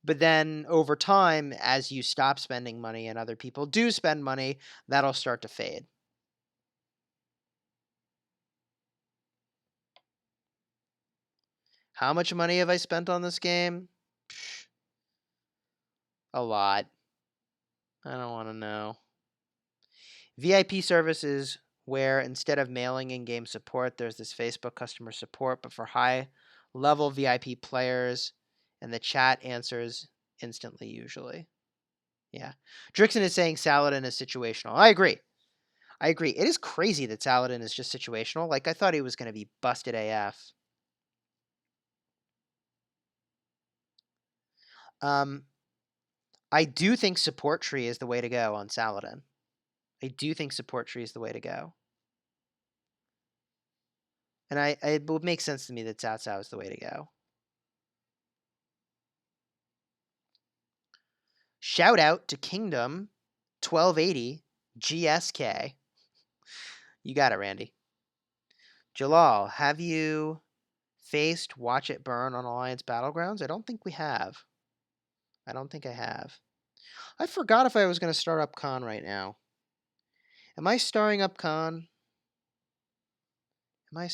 But then over time, as you stop spending money and other people do spend money, that'll start to fade. How much money have I spent on this game? A lot. I don't want to know. VIP services where instead of mailing in-game support, there's this Facebook customer support, but for high-level VIP players, and the chat answers instantly usually. Yeah. Drixon is saying Saladin is situational. I agree. It is crazy that Saladin is just situational. Like, I thought he was going to be busted AF. I do think support tree is the way to go on Saladin. I do think support tree is the way to go. And it would make sense to me that Cao Cao is the way to go. Shout out to Kingdom 1280 GSK. You got it, Randy. Jalal, have you faced Watch It Burn on Alliance Battlegrounds? I don't think we have. I don't think I have. I forgot if I was going to start up Khan right now. Am I starring up Khan? I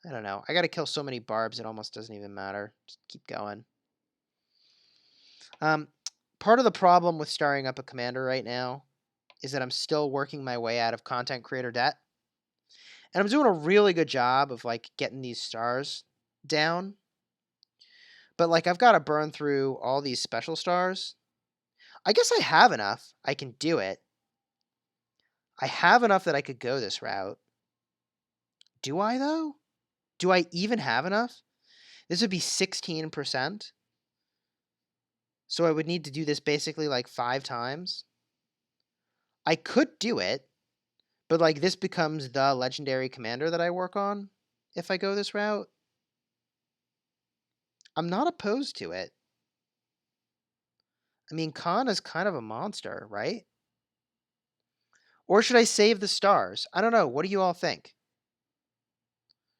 don't know. I got to kill so many barbs, it almost doesn't even matter. Just keep going. Part of the problem with starring up a commander right now is that I'm still working my way out of content creator debt. And I'm doing a really good job of like getting these stars down. But, like, I've got to burn through all these special stars. I guess I have enough. I can do it. I have enough that I could go this route. Do I, though? Do I even have enough? This would be 16%. So I would need to do this basically like 5 times. I could do it, but like this becomes the legendary commander that I work on if I go this route. I'm not opposed to it. I mean, Khan is kind of a monster, right? Or should I save the stars? I don't know. What do you all think?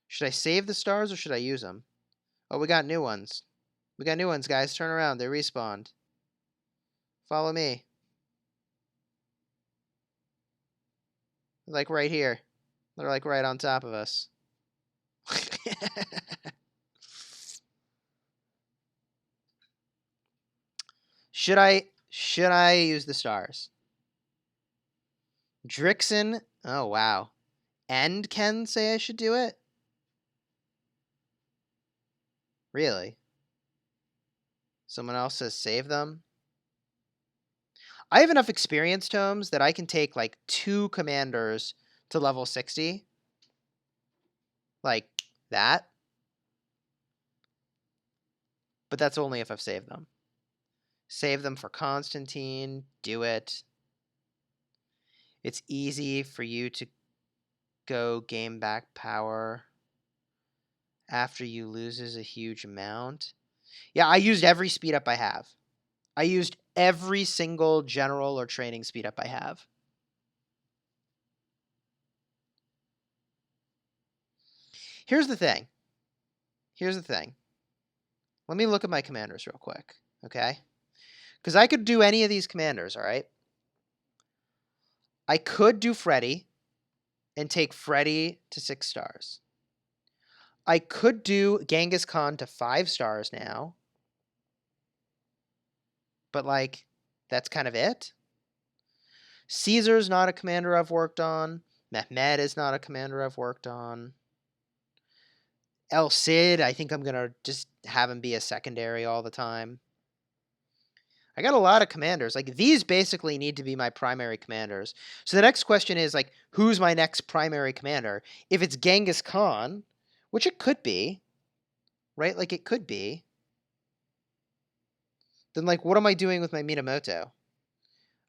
Should I save the stars or should I use them? Oh, we got new ones. We got new ones, guys. Turn around. They respawned. Follow me. They're like right here. They're like right on top of us. Should I use the stars? Drixen. Oh wow. And Ken say I should do it? Really? Someone else says save them? I have enough experience tomes that I can take like 2 commanders to level 60. Like that. But that's only if I've saved them. Save them for Constantine. Do it. It's easy for you to go gain back power after you loses a huge amount. Yeah, I used every speed up I have. I used every single general or training speed up I have. Here's the thing. Let me look at my commanders real quick, okay? Because I could do any of these commanders, all right? I could do Freddy and take Freddy to 6 stars. I could do Genghis Khan to 5 stars now. But, like, that's kind of it. Caesar's not a commander I've worked on. Mehmed is not a commander I've worked on. El Cid, I think I'm going to just have him be a secondary all the time. I got a lot of commanders. Like, these basically need to be my primary commanders. So the next question is, like, who's my next primary commander? If it's Genghis Khan, which it could be, right? Like, it could be. Then, like, what am I doing with my Minamoto?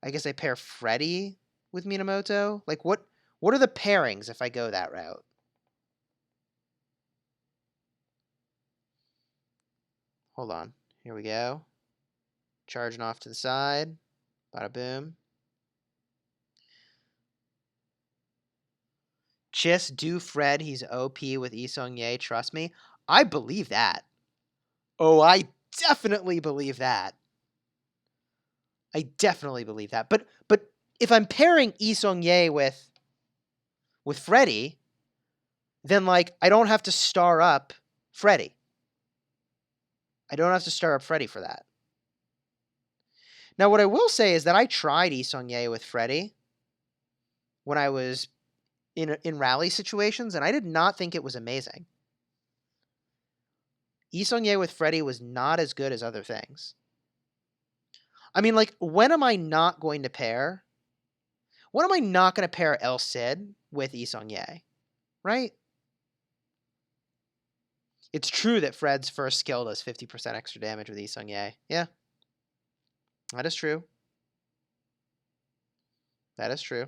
I guess I pair Freddy with Minamoto? Like, what are the pairings if I go that route? Hold on. Here we go. Charging off to the side. Bada boom. Just do Fred. He's OP with Lee Seong-jae. Trust me. I believe that. Oh, I definitely believe that. I definitely believe that. But if I'm pairing Lee Seong-jae with Freddy, then like I don't have to star up Freddy. I don't have to star up Freddy for that. Now, what I will say is that I tried Lee Seong-jae with Freddy when I was in rally situations, and I did not think it was amazing. Lee Seong-jae with Freddy was not as good as other things. I mean, like, when am I not going to pair? When am I not going to pair El Cid with Lee Seong-jae? Right? It's true that Fred's first skill does 50% extra damage with Lee Seong-jae. Yeah. That is true. That is true.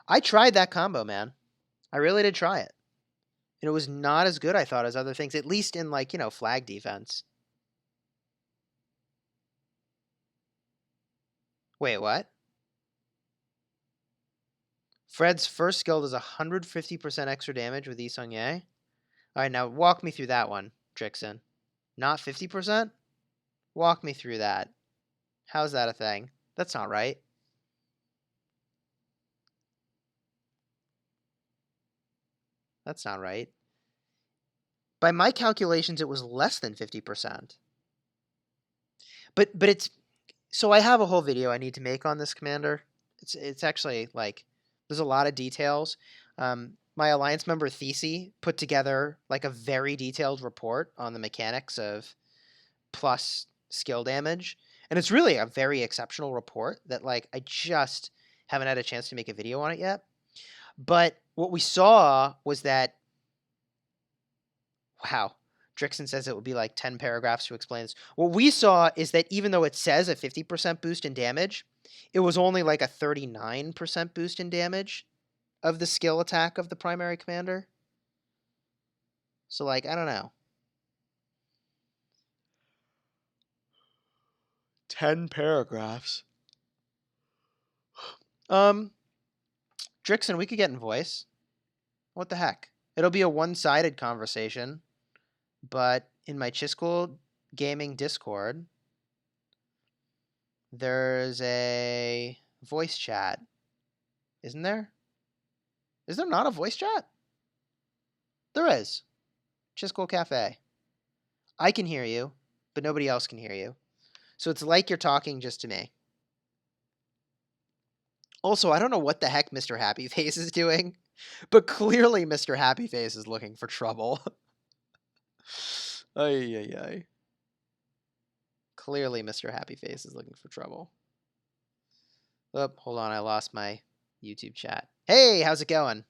I tried that combo, man. I really did try it. And it was not as good, I thought, as other things, at least in, like, flag defense. Wait, what? Fred's first skill does 150% extra damage with Lee Seong-jae. All right, now walk me through that one, Drixen. Not 50%? Walk me through that. How's that a thing? That's not right. That's not right. By my calculations, it was less than 50%. But it's... So I have a whole video I need to make on this commander. It's actually, like... There's a lot of details. My alliance member Thesey put together like a very detailed report on the mechanics of plus skill damage, and it's really a very exceptional report that like I just haven't had a chance to make a video on it yet. But what we saw was that, wow, Drixon says it would be like 10 paragraphs to explain this. What we saw is that even though it says a 50% boost in damage, it was only like a 39% boost in damage of the skill attack of the primary commander. So like, I don't know. 10 paragraphs. Drixon, we could get in voice. What the heck? It'll be a one-sided conversation, but in my Chisgule gaming Discord, there's a voice chat. Isn't there? Is there not a voice chat? There is. Chisgule Cafe. I can hear you, but nobody else can hear you. So it's like you're talking just to me. Also, I don't know what the heck Mr. Happy Face is doing, but clearly Mr. Happy Face is looking for trouble. Ay, ay, ay. Clearly Mr. Happy Face is looking for trouble. Oh, hold on, I lost my YouTube chat. Hey, how's it going?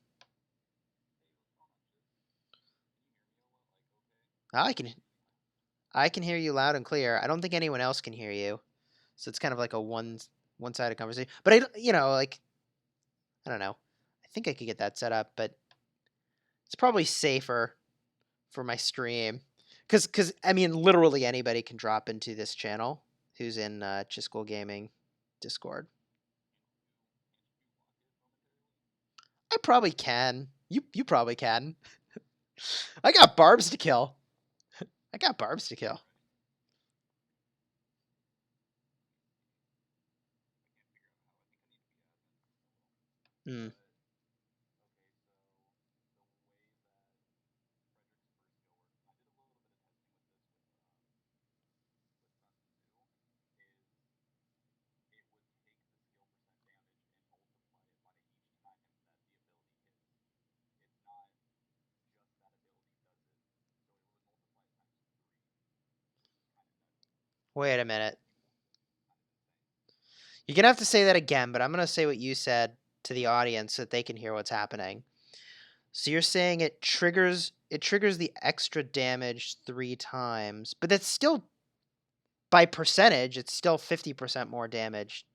I can hear you loud and clear. I don't think anyone else can hear you. So it's kind of like a one-sided conversation. But like, I don't know. I think I could get that set up, but it's probably safer for my stream. Because I mean, literally anybody can drop into this channel who's in Chisgule Gaming Discord. I probably can. You probably can. I got Barbs to kill. I got Barbs to kill. Hmm. Wait a minute. You're gonna have to say that again, but I'm gonna say what you said to the audience so that they can hear what's happening. So you're saying it triggers the extra damage 3 times, but that's still by percentage, it's still 50% more damage.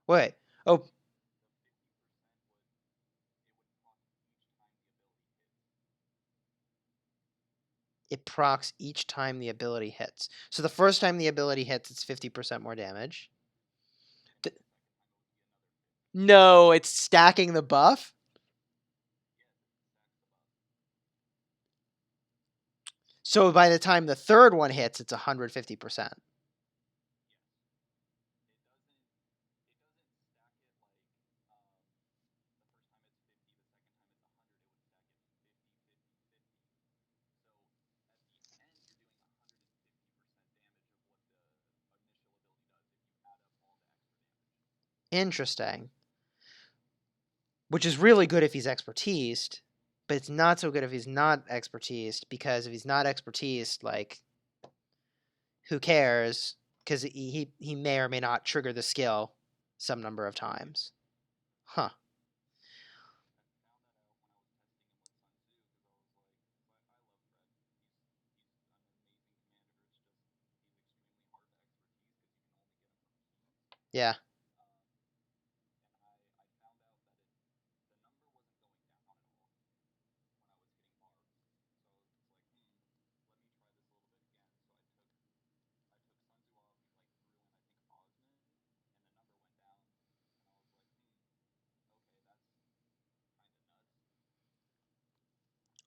Wait. Oh, it procs each time the ability hits. So the first time the ability hits, it's 50% more damage. No, it's stacking the buff. So by the time the third one hits, it's 150%. Interesting. Which is really good if he's expertised, but it's not so good if he's not expertised, because if he's not expertised, like, who cares? Because he may or may not trigger the skill some number of times. Huh. Yeah.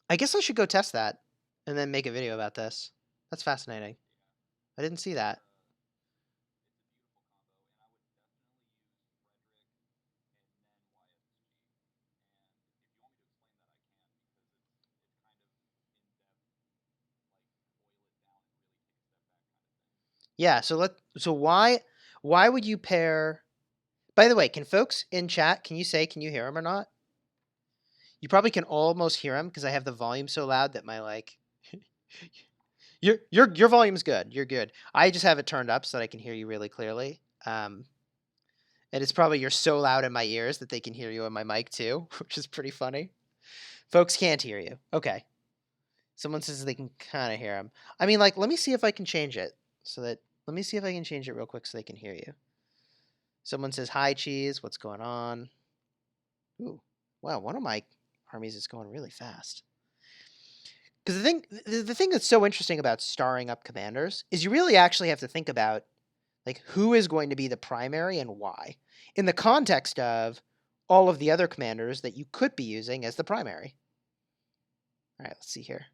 I guess I should go test that and then make a video about this. That's fascinating. I didn't see that. Yeah, so why would you pair? By the way, can folks in chat, can you say can you hear him or not? You probably can almost hear them because I have the volume so loud that my like your volume's good. You're good. I just have it turned up so that I can hear you really clearly. And it's probably you're so loud in my ears that they can hear you on my mic too, which is pretty funny. Folks can't hear you. Okay. Someone says they can kind of hear them. I mean, like, let me see if I can change it so that. Let me see if I can change it real quick so they can hear you. Someone says hi, cheese. What's going on? Ooh, wow. One of my armies is going really fast. Because the thing that's so interesting about starring up commanders is you really actually have to think about like who is going to be the primary and why, in the context of all of the other commanders that you could be using as the primary. All right, let's see here.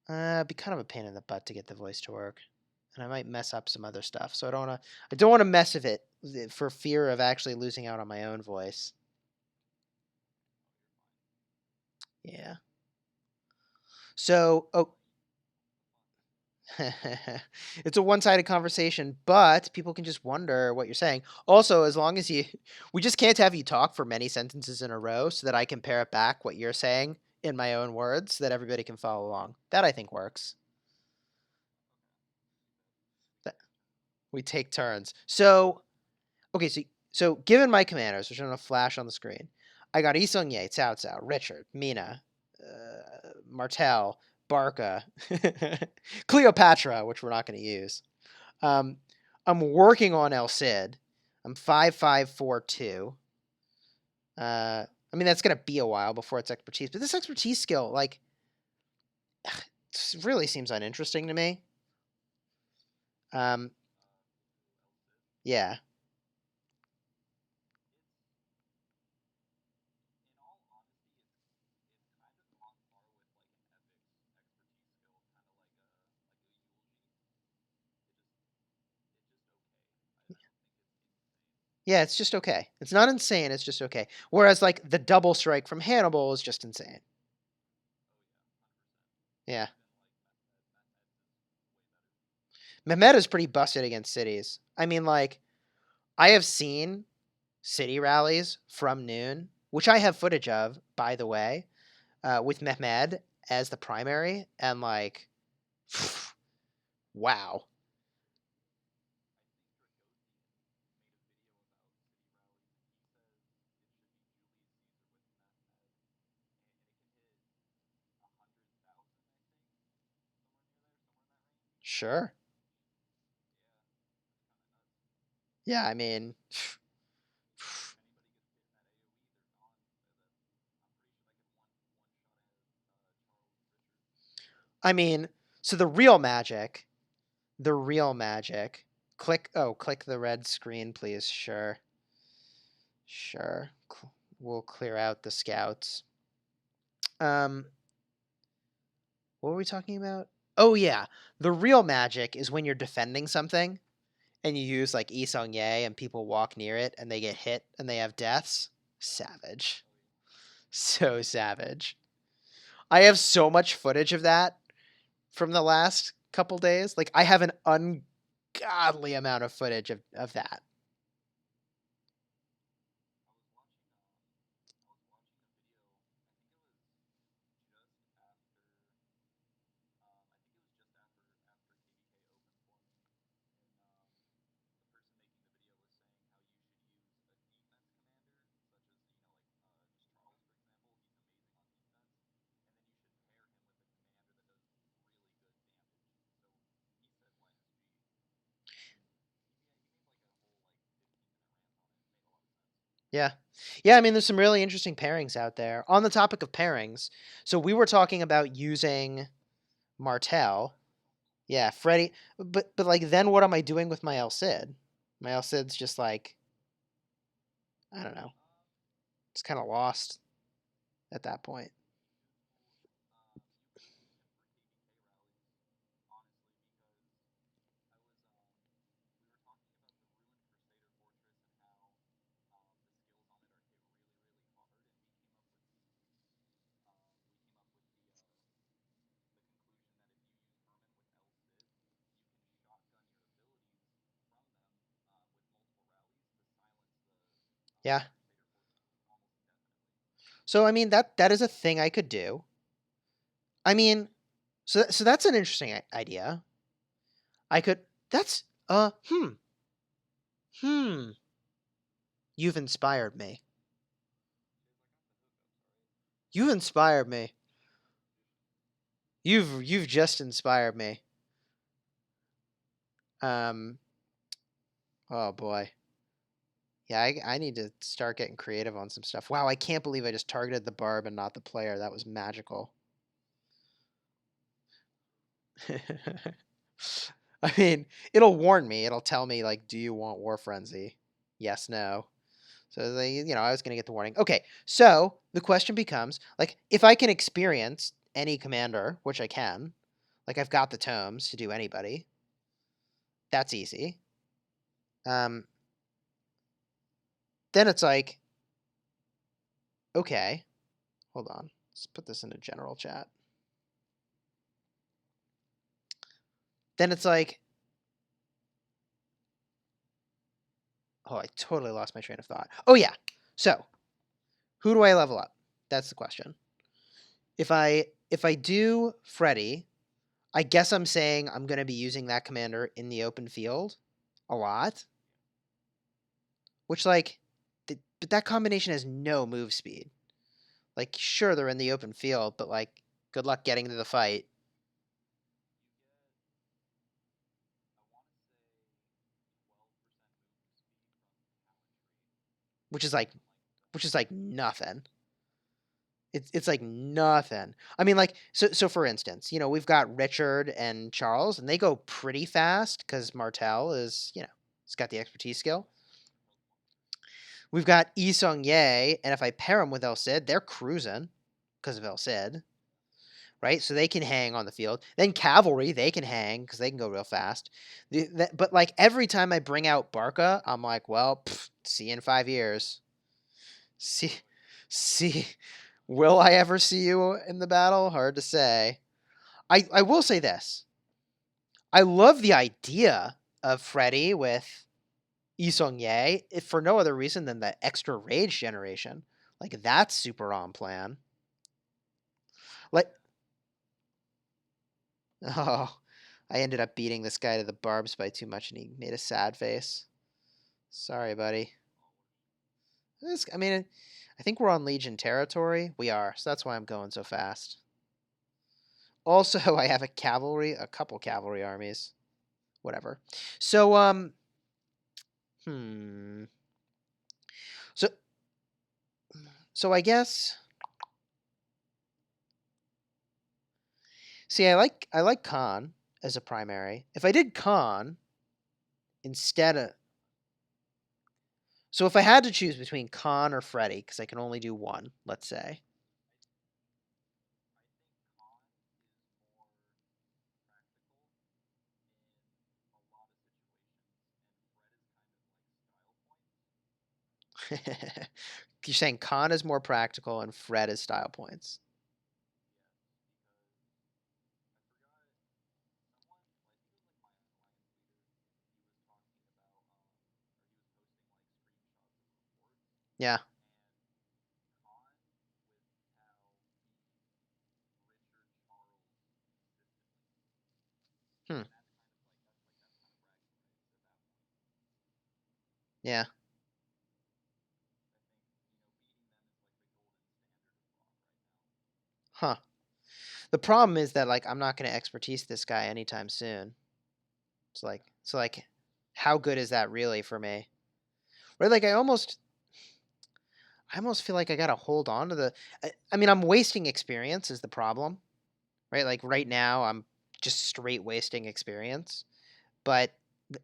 Be kind of a pain in the butt to get the voice to work, and I might mess up some other stuff. So I don't want to mess with it for fear of actually losing out on my own voice. Yeah. So, oh, it's a one-sided conversation, but people can just wonder what you're saying. Also, as long as we just can't have you talk for many sentences in a row so that I can parrot back what you're saying in my own words so that everybody can follow along. That I think works. We take turns. So, okay, so given my commanders, which I'm gonna flash on the screen, I got Isong Ye, Cao Cao, Richard, Mina, Martel, Barca, Cleopatra, which we're not gonna use. Um, I'm working on El Cid. I'm 5542. I mean that's gonna be a while before it's expertise, but this expertise skill, like, really seems uninteresting to me. Um, yeah. Yeah, it's just okay. It's not insane, it's just okay. Whereas like the double strike from Hannibal is just insane. Yeah. Mehmed is pretty busted against cities. I mean, like, I have seen city rallies from noon, which I have footage of, by the way, with Mehmed as the primary, and like, wow. Sure. Yeah, I mean, I mean, so the real magic. Click the red screen, please. Sure, sure. We'll clear out the scouts. Um, what were we talking about? Oh yeah, the real magic is when you're defending something and you use like Isong Ye and people walk near it and they get hit and they have deaths. Savage, so savage. I have so much footage of that from the last couple days. Like I have an ungodly amount of footage of that. Yeah. Yeah, I mean, there's some really interesting pairings out there. On the topic of pairings, so we were talking about using Martel. Yeah, Freddy. But like, then what am I doing with my El Cid? My El Cid's just like, I don't know. It's kind of lost at that point. Yeah. So I mean that is a thing I could do. I mean, so that's an interesting idea. I could. That's hmm. You've inspired me. You've inspired me. You've just inspired me. Um. Oh boy. Yeah, I need to start getting creative on some stuff. Wow, I can't believe I just targeted the Barb and not the player. That was magical. I mean, it'll warn me. It'll tell me like, do you want War Frenzy? Yes, no. So I was gonna get the warning. Okay, so the question becomes like, if I can experience any commander, which I can, like I've got the tomes to do anybody. That's easy. Um, then it's like, okay, hold on. Let's put this in a general chat. Then it's like, oh, I totally lost my train of thought. Oh yeah. So, who do I level up? That's the question. If I do Freddy, I guess I'm saying I'm going to be using that commander in the open field a lot, which like but that combination has no move speed. Like sure they're in the open field, but like good luck getting to the fight. Which is like nothing. It's like nothing. I mean, like so. For instance, we've got Richard and Charles, and they go pretty fast because Martel is he's got the expertise skill. We've got Yi Sung Ye, and if I pair them with El Cid, they're cruising because of El Cid, right? So they can hang on the field. Then cavalry, they can hang because they can go real fast. But like every time I bring out Barca, I'm like, well, see you in 5 years. See, see, will I ever see you in the battle? Hard to say. I will say this. I love the idea of Freddy with Yi Sung Ye, if for no other reason than the extra rage generation. Like that's super on plan. Like oh, I ended up beating this guy to the barbs by too much and he made a sad face. Sorry, buddy. I mean, I think we're on Legion territory. We are, so that's why I'm going so fast. Also, I have a couple cavalry armies. Whatever. So, hmm. So, so I guess. See, I like Khan as a primary. If I did Khan instead of, so if I had to choose between Khan or Freddy, because I can only do one, let's say. You're saying Khan is more practical and Fred is style points. Yeah. Hmm. Yeah. Huh. The problem is that like I'm not going to expertise this guy anytime soon. So like how good is that really for me? Right? Like I almost feel like I got to hold on to the I mean I'm wasting experience is the problem. Right? Like right now I'm just straight wasting experience, but I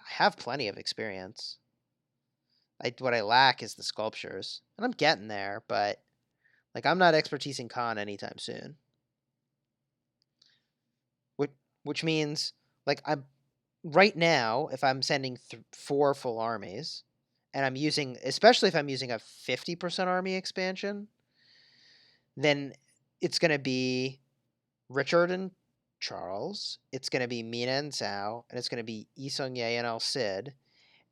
have plenty of experience. What I lack is the sculptures. And I'm getting there, but like I'm not expertising Khan anytime soon. Which which means like I'm right now if I'm sending 4 full armies and I'm using especially if I'm using a 50% army expansion, then it's going to be Richard and Charles, it's going to be Mina and Zhao, and it's going to be Yi Sung Ye and El Cid,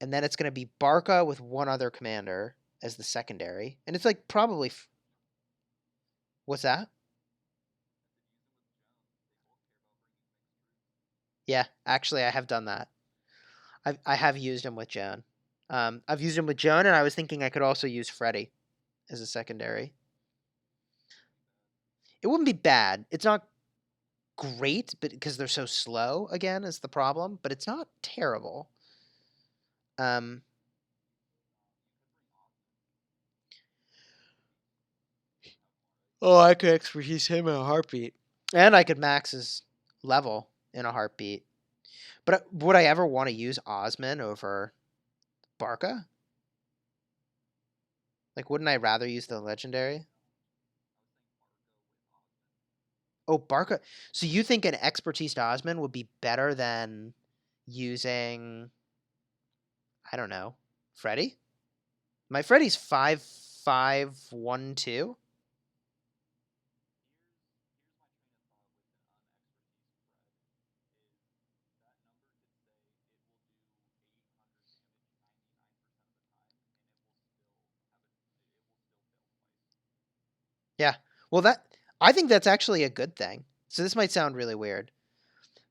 and then it's going to be Barca with one other commander as the secondary. And it's like probably What's that? Yeah, actually, I have done that. I have used him with Joan. I've used him with Joan, and I was thinking I could also use Freddy as a secondary. It wouldn't be bad. It's not great, but because they're so slow, again, is the problem. But it's not terrible. Um, oh, I could expertise him in a heartbeat, and I could max his level in a heartbeat. But would I ever want to use Osman over Barca? Like, wouldn't I rather use the legendary? Oh, Barca. So you think an expertise Osman would be better than using, I don't know, Freddy? My Freddy's 5.5.1.2. Yeah. Well, that I think that's actually a good thing. So this might sound really weird,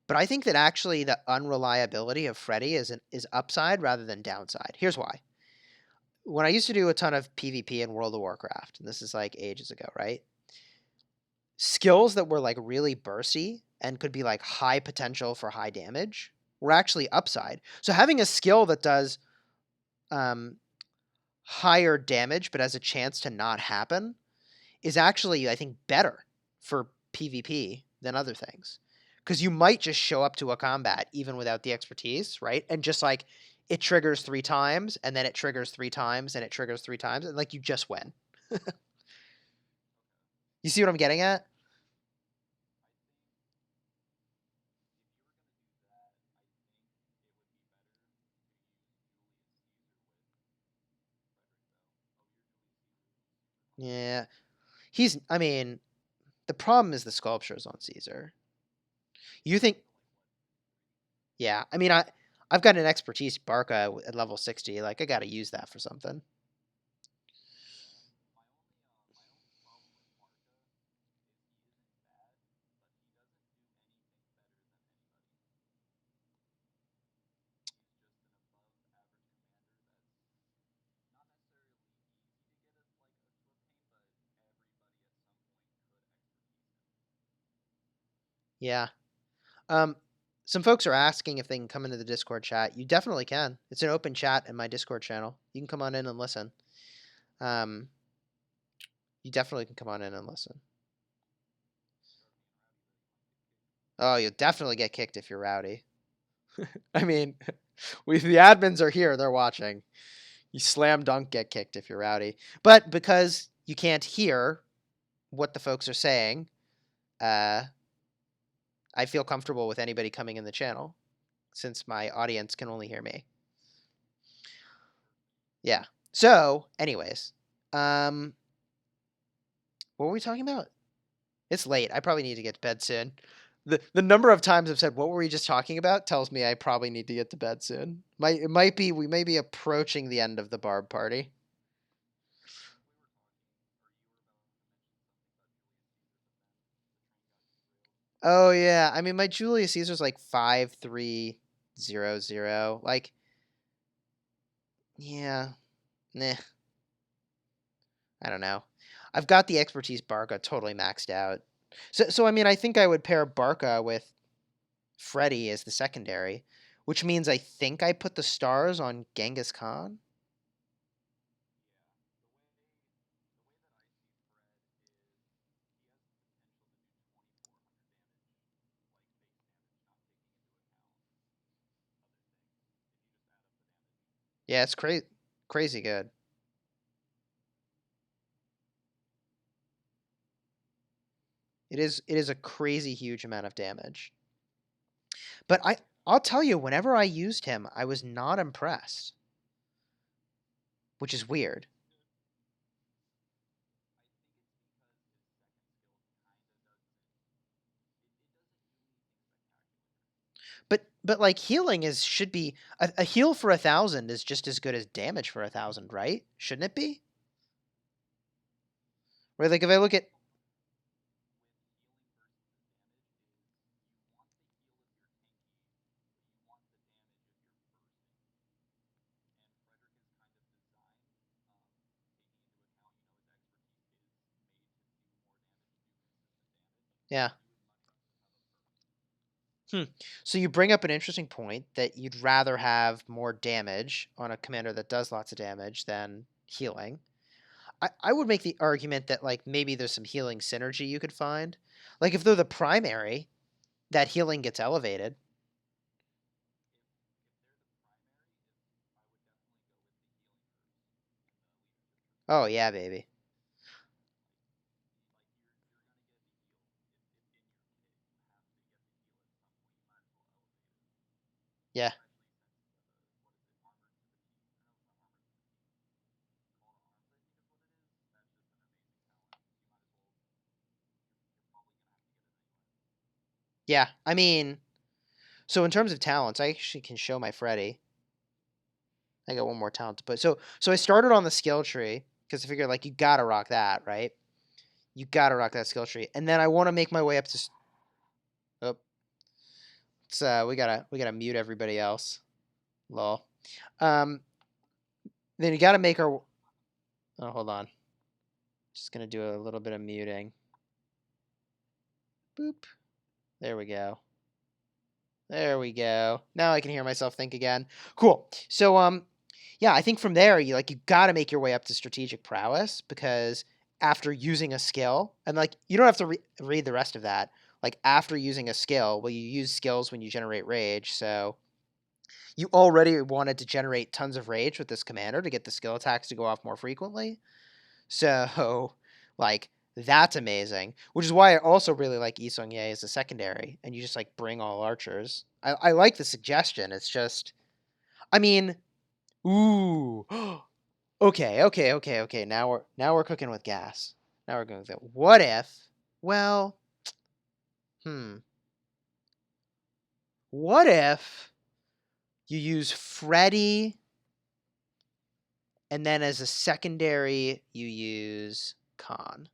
but I think that actually the unreliability of Freddy is upside rather than downside. Here's why. When I used to do a ton of PvP in World of Warcraft, and this is like ages ago, right? Skills that were like really bursty and could be like high potential for high damage were actually upside. So having a skill that does um, higher damage but has a chance to not happen is actually, I think, better for PvP than other things. Because you might just show up to a combat even without the expertise, right? And just like it triggers 3 times, and then it triggers 3 times, and it triggers 3 times, and like you just win. You see what I'm getting at? Yeah. I mean, the problem is the sculptures on Caesar. You think, yeah. I mean, I've got an expertise Barca at level 60. Like, I got to use that for something. Yeah. Um, some folks are asking if they can come into the Discord chat. You definitely can. It's an open chat in my Discord channel. You can come on in and listen. Um, you definitely can come on in and listen. Oh, you'll definitely get kicked if you're rowdy. I mean, the admins are here; they're watching. You slam dunk get kicked if you're rowdy. But because you can't hear what the folks are saying, uh, I feel comfortable with anybody coming in the channel since my audience can only hear me. Yeah. So, anyways, um, what were we talking about? It's late. I probably need to get to bed soon. The number of times I've said what were we just talking about tells me I probably need to get to bed soon. It might be we may be approaching the end of the Barb party. Oh yeah, I mean my Julius Caesar's like 5.3.0.0. Like, yeah, nah, I don't know. I've got the expertise Barca totally maxed out. So I mean I think I would pair Barca with Freddy as the secondary, which means I think I put the stars on Genghis Khan. Yeah, it's crazy good. It is a crazy huge amount of damage. But I'll tell you, whenever I used him, I was not impressed, which is weird. But like healing is should be a heal for 1,000 is just as good as damage for 1,000, right? Shouldn't it be? Right? Like if I look at Yeah. Hmm. So you bring up an interesting point that you'd rather have more damage on a commander that does lots of damage than healing. I would make the argument that like maybe there's some healing synergy you could find. Like if they're the primary, that healing gets elevated. Oh yeah, baby. Yeah. Yeah. I mean, so in terms of talents, I actually can show my Freddy. I got one more talent to put. So I started on the skill tree because I figured like you gotta rock that, right? You gotta rock that skill tree, and then I want to make my way up to. Oh, we gotta mute everybody else. Lol. Um, then you gotta make our. Oh, hold on. Just gonna do a little bit of muting. Boop. There we go. There we go. Now I can hear myself think again. Cool. So yeah, I think from there you gotta make your way up to strategic prowess because after using a skill, and like you don't have to read the rest of that. Like after using a skill, well, you use skills when you generate rage. So you already wanted to generate tons of rage with this commander to get the skill attacks to go off more frequently. So, like, that's amazing. Which is why I also really like Yi Ye as a secondary, and you just like bring all archers. I like the suggestion. It's just, I mean, ooh, okay. Now we're cooking with gas. Now we're going with it. What if? Well, hmm. What if you use Freddy, and then as a secondary you use Khan?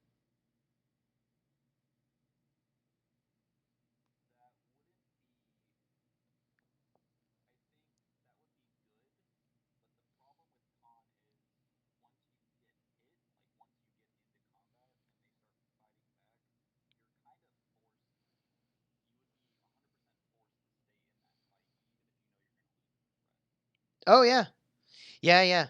Oh yeah, yeah.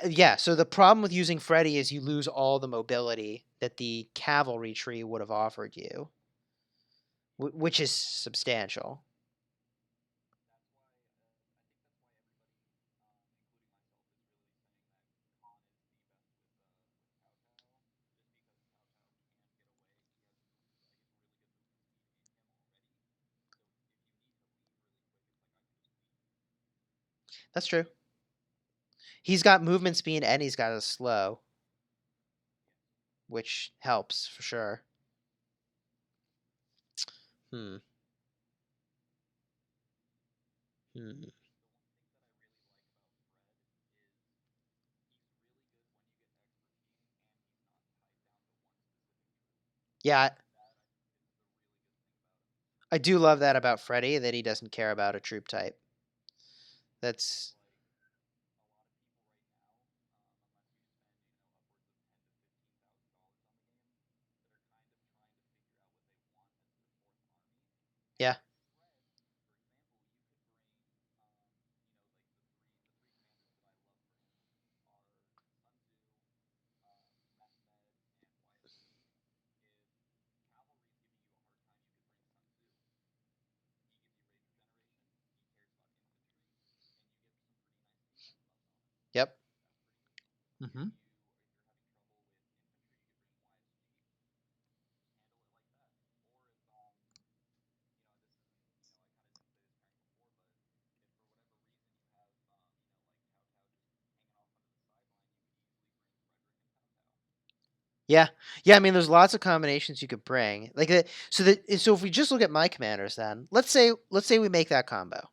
Yeah. So the problem with using Freddy is you lose all the mobility that the cavalry tree would have offered you, which is substantial. That's true. He's got movement speed and he's got a slow, which helps for sure. Hmm. Hmm. Yeah, I do love that about Freddy that he doesn't care about a troop type. That's yeah. Yep. Hmm. Yeah, yeah. I mean, there's lots of combinations you could bring. Like that. So if we just look at my commanders, then let's say we make that combo,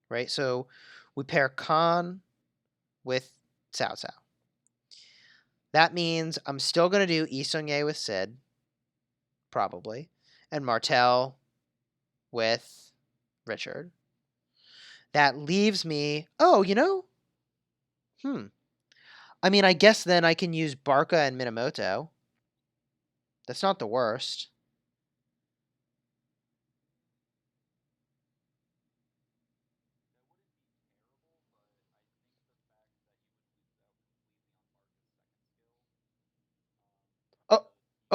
right? So we pair Khan with Cao Cao. That means I'm still gonna do Isonye with Sid, probably, and Martel with Richard. That leaves me. Oh, hmm. I mean, I guess then I can use Barca and Minamoto. That's not the worst.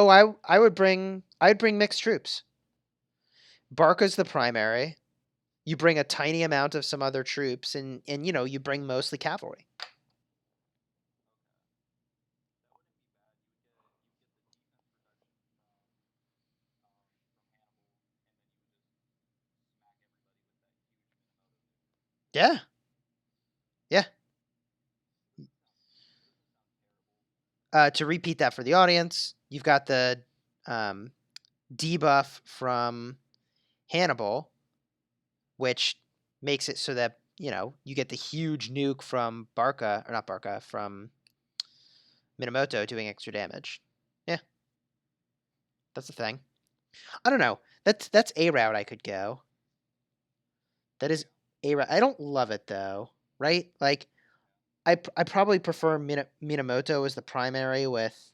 Oh, I'd bring mixed troops. Barca's the primary. You bring a tiny amount of some other troops, and you know, you bring mostly cavalry. Yeah, yeah. To repeat that for the audience, you've got the um, debuff from Hannibal, which makes it so that, you know, you get the huge nuke from Barca, or not Barca, from Minamoto doing extra damage. Yeah, that's the thing. I don't know. That's a route I could go. That is a route. I don't love it though, right? Like I probably prefer Minamoto as the primary with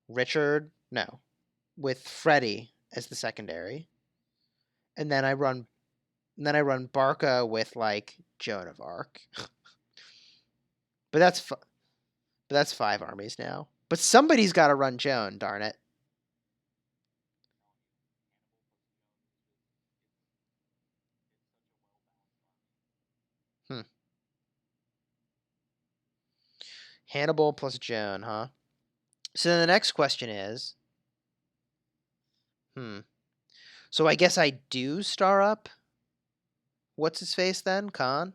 Richard. No, with Freddy as the secondary, and then I run Barca with like Joan of Arc. But that's 5 armies now. But somebody's got to run Joan. Darn it. Hmm. Hannibal plus Joan, huh? So then the next question is, hmm. So I guess I do star up. What's his face then? Khan.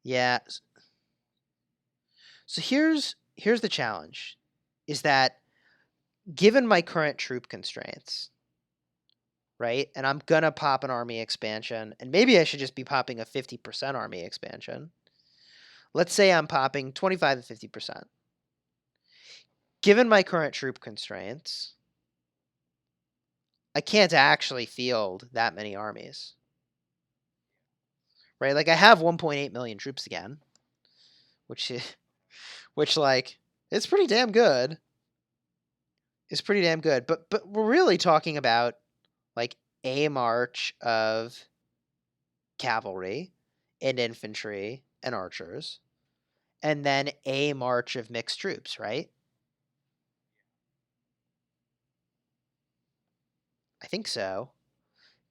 Yeah. So here's the challenge, is that given my current troop constraints, right? And I'm gonna pop an army expansion, and maybe I should just be popping a 50% army expansion. Let's say I'm popping 25 to 50%. Given my current troop constraints, I can't actually field that many armies, right? Like I have 1.8 million troops again, which which like it's pretty damn good. It's pretty damn good. But we're really talking about like a march of cavalry and infantry and archers, and then a march of mixed troops, right? I think so.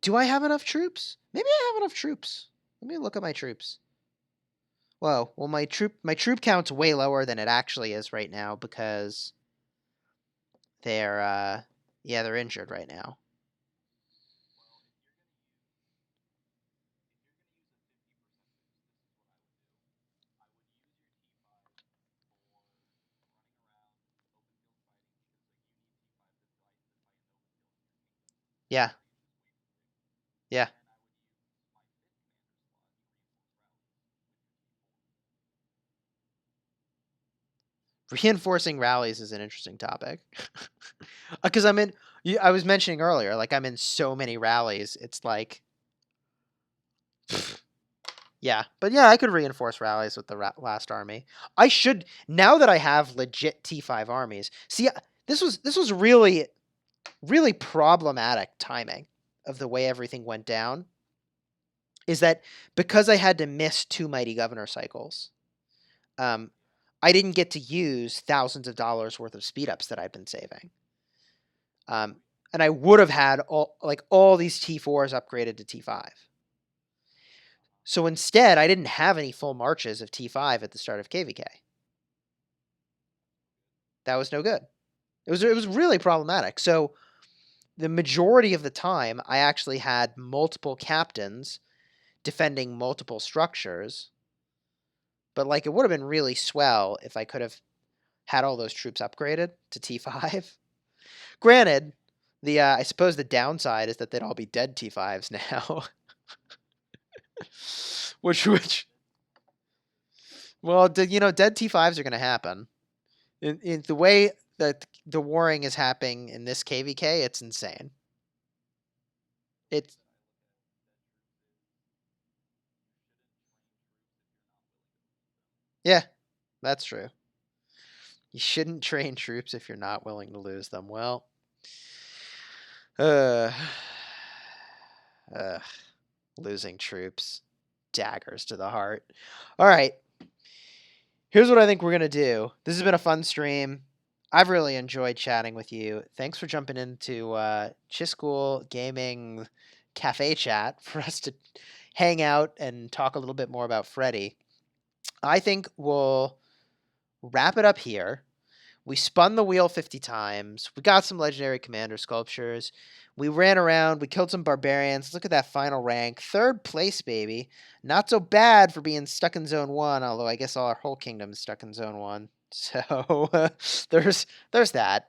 Do I have enough troops? Maybe I have enough troops. Let me look at my troops. Whoa, well my troop count's way lower than it actually is right now because they're yeah, they're injured right now. Yeah, yeah. Reinforcing rallies is an interesting topic. Because I'm in. I was mentioning earlier, like I'm in so many rallies. It's like, yeah, but yeah, I could reinforce rallies with the last army. I should, now that I have legit T5 armies. See, this was really problematic timing of the way everything went down. Is that because I had to miss 2 mighty governor cycles? Um, I didn't get to use thousands of dollars worth of speed ups that I'd been saving. Um, and I would have had all these T4s upgraded to T5. So instead, I didn't have any full marches of T5 at the start of KVK. That was no good. It was really problematic. So the majority of the time, I actually had multiple captains defending multiple structures. But like, it would have been really swell if I could have had all those troops upgraded to T5. Granted, the I suppose the downside is that they'd all be dead T5s now. which well, you know, dead T5s are going to happen. In the way that the warring is happening in this KVK, it's insane. It's Yeah, that's true. You shouldn't train troops if you're not willing to lose them. Well, uh, ugh, losing troops. Daggers to the heart. All right. Here's what I think we're going to do. This has been a fun stream. I've really enjoyed chatting with you. Thanks for jumping into Chisgule Gaming Cafe chat for us to hang out and talk a little bit more about Freddy. I think we'll wrap it up here. We spun the wheel 50 times. We got some legendary commander sculptures. We ran around. We killed some barbarians. Look at that final rank. 3rd place, baby. Not so bad for being stuck in zone 1, although I guess our whole kingdom is stuck in zone 1. So there's that.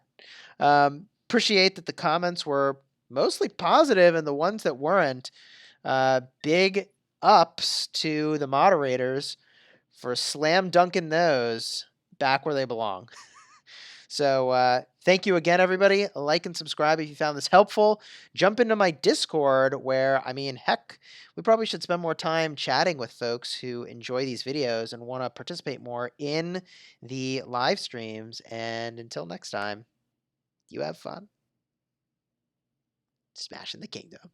Appreciate that the comments were mostly positive, and the ones that weren't, big ups to the moderators for slam dunking those back where they belong. So thank you again, everybody. Like and subscribe if you found this helpful. Jump into my Discord where, I mean, heck, we probably should spend more time chatting with folks who enjoy these videos and want to participate more in the live streams. And until next time, you have fun smashing the kingdom.